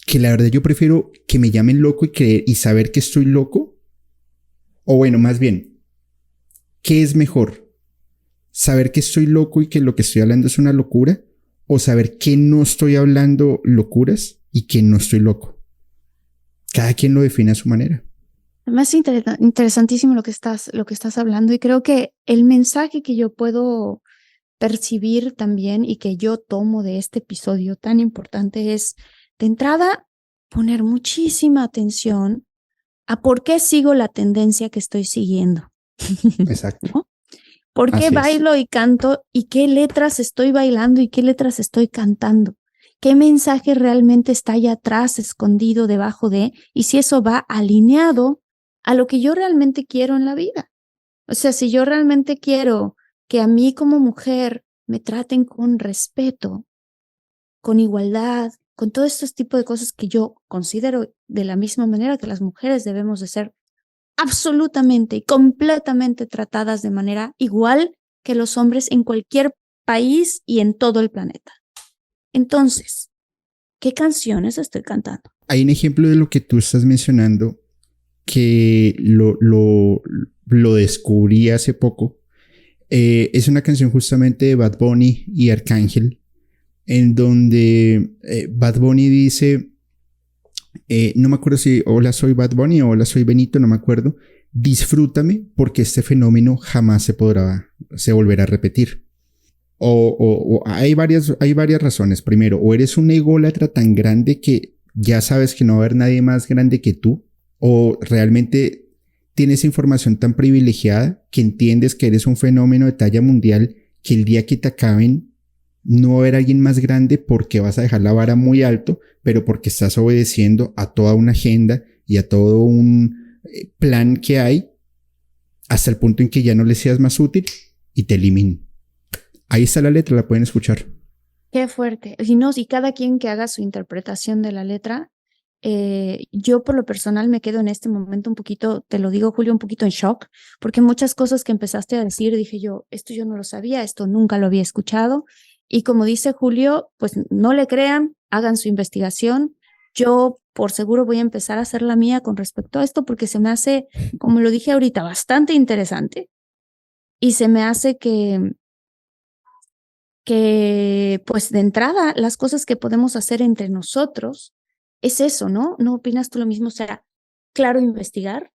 que la verdad yo prefiero que me llamen loco y saber que estoy loco O bueno, más bien, ¿qué es mejor? ¿Saber que estoy loco y que lo que estoy hablando es una locura? ¿O saber que no estoy hablando locuras y que no estoy loco? Cada quien lo define a su manera. Además, interesantísimo lo que estás hablando, y creo que el mensaje que yo puedo percibir también y que yo tomo de este episodio tan importante es, de entrada, poner muchísima atención a por qué sigo la tendencia que estoy siguiendo. Exacto. ¿No? ¿Por qué Así es. bailo y canto y qué letras estoy bailando y qué letras estoy cantando? ¿Qué mensaje realmente está allá atrás, escondido debajo de? Y si eso va alineado a lo que yo realmente quiero en la vida. O sea, si yo realmente quiero que a mí como mujer me traten con respeto, con igualdad, con todos estos tipos de cosas que yo considero de la misma manera que las mujeres debemos de ser absolutamente y completamente tratadas de manera igual que los hombres en cualquier país y en todo el planeta. Entonces, ¿qué canciones estoy cantando? Hay un ejemplo de lo que tú estás mencionando que lo descubrí hace poco. Es una canción justamente de Bad Bunny y Arcángel, en donde Bad Bunny dice, no me acuerdo si hola soy Bad Bunny o hola soy Benito, no me acuerdo, disfrútame porque este fenómeno jamás se volverá a repetir. O hay varias razones. Primero, o eres un ególatra tan grande que ya sabes que no va a haber nadie más grande que tú, o realmente tienes información tan privilegiada que entiendes que eres un fenómeno de talla mundial, que el día que te acaben no va a haber alguien más grande porque vas a dejar la vara muy alto, pero porque estás obedeciendo a toda una agenda y a todo un plan que hay, hasta el punto en que ya no le seas más útil y te eliminen. Ahí está la letra, la pueden escuchar. Qué fuerte. Y cada quien que haga su interpretación de la letra. Yo por lo personal me quedo en este momento un poquito, te lo digo Julio, un poquito en shock, porque muchas cosas que empezaste a decir, dije yo, esto yo no lo sabía, esto nunca lo había escuchado. Y como dice Julio, pues no le crean, hagan su investigación. Yo por seguro voy a empezar a hacer la mía con respecto a esto, porque se me hace, como lo dije ahorita, bastante interesante. Y se me hace que pues de entrada las cosas que podemos hacer entre nosotros es eso, ¿no? ¿No opinas tú lo mismo? O sea, claro, investigar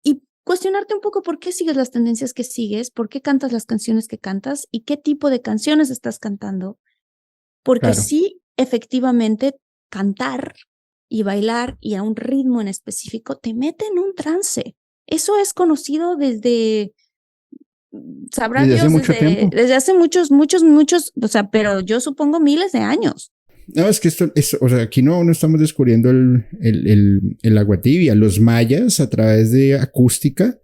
y cuestionarte un poco por qué sigues las tendencias que sigues, por qué cantas las canciones que cantas y qué tipo de canciones estás cantando. Porque Claro. sí, efectivamente, cantar y bailar y a un ritmo en específico te mete en un trance. Eso es conocido desde, sabrá Desde hace Dios, mucho tiempo. desde hace muchos, o sea, pero yo supongo miles de años. No, es que o sea, aquí no estamos descubriendo el agua tibia. Los mayas, a través de acústica,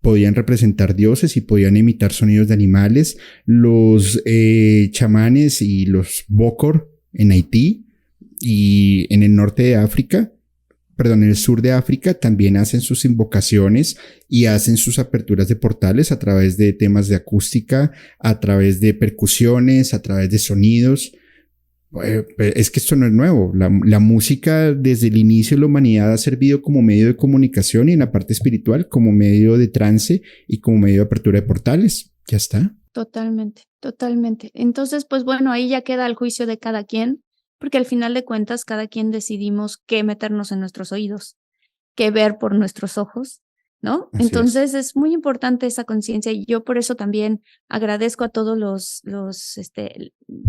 podían representar dioses y podían imitar sonidos de animales. Los chamanes y los bokor en Haití y en el norte de África, perdón, en el sur de África, también hacen sus invocaciones y hacen sus aperturas de portales a través de temas de acústica, a través de percusiones, a través de sonidos. Es que esto no es nuevo. La música desde el inicio de la humanidad ha servido como medio de comunicación y en la parte espiritual como medio de trance y como medio de apertura de portales. Ya está. Totalmente, totalmente. Entonces, pues bueno, ahí ya queda el juicio de cada quien, porque al final de cuentas cada quien decidimos qué meternos en nuestros oídos, qué ver por nuestros ojos, ¿no? Así Entonces es muy importante esa conciencia y yo por eso también agradezco a todos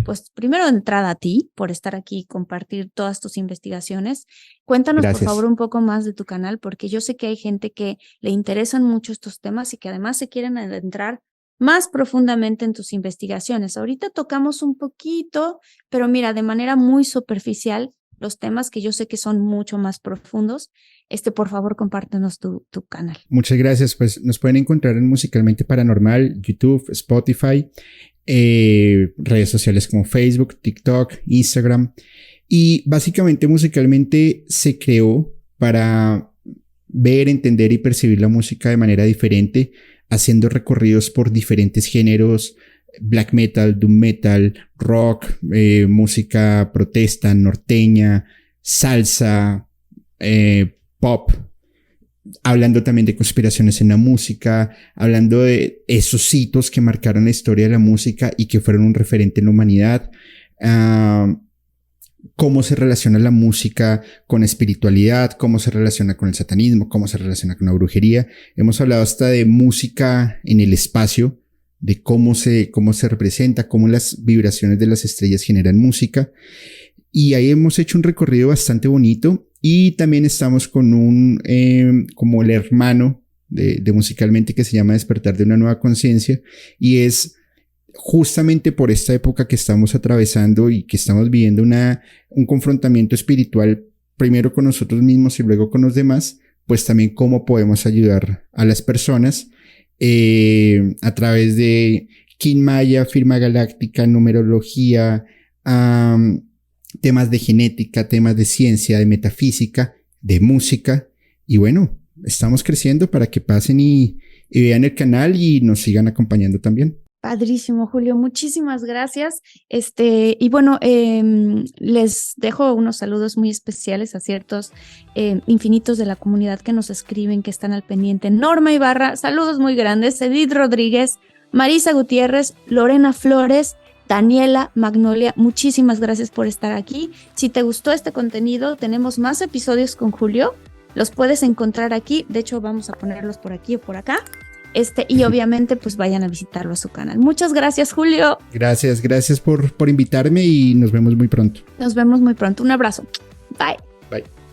pues primero de entrada a ti por estar aquí y compartir todas tus investigaciones. Cuéntanos Gracias. por favor un poco más de tu canal, porque yo sé que hay gente que le interesan mucho estos temas y que además se quieren adentrar más profundamente en tus investigaciones. Ahorita tocamos un poquito, pero mira, de manera muy superficial, los temas que yo sé que son mucho más profundos. Por favor, compártenos tu canal. Muchas gracias. Pues nos pueden encontrar en Musicalmente Paranormal, YouTube, Spotify, redes sociales como Facebook, TikTok, Instagram. Y básicamente Musicalmente se creó para ver, entender y percibir la música de manera diferente, haciendo recorridos por diferentes géneros: black metal, doom metal, rock, música protesta, norteña, salsa, pop, hablando también de conspiraciones en la música, hablando de esos hitos que marcaron la historia de la música y que fueron un referente en la humanidad. Cómo se relaciona la música con espiritualidad, cómo se relaciona con el satanismo, cómo se relaciona con la brujería. Hemos hablado hasta de música en el espacio, de cómo se representa, cómo las vibraciones de las estrellas generan música. Y ahí hemos hecho un recorrido bastante bonito. Y también estamos con como el hermano de Musicalmente, que se llama Despertar de una Nueva Conciencia, y es justamente por esta época que estamos atravesando y que estamos viviendo un confrontamiento espiritual, primero con nosotros mismos y luego con los demás, pues también cómo podemos ayudar a las personas a través de Kin Maya, firma galáctica, numerología, temas de genética, temas de ciencia, de metafísica, de música. Y bueno, estamos creciendo para que pasen y vean el canal y nos sigan acompañando también. Padrísimo, Julio. Muchísimas gracias. Y bueno, les dejo unos saludos muy especiales a ciertos infinitos de la comunidad que nos escriben, que están al pendiente. Norma Ibarra, saludos muy grandes. Edith Rodríguez, Marisa Gutiérrez, Lorena Flores, Daniela, Magnolia, muchísimas gracias por estar aquí. Si te gustó este contenido, tenemos más episodios con Julio. Los puedes encontrar aquí. De hecho, vamos a ponerlos por aquí o por acá. Y obviamente pues vayan a visitarlo a su canal. Muchas gracias, Julio. Gracias por invitarme y nos vemos muy pronto. Nos vemos muy pronto. Un abrazo. Bye. Bye.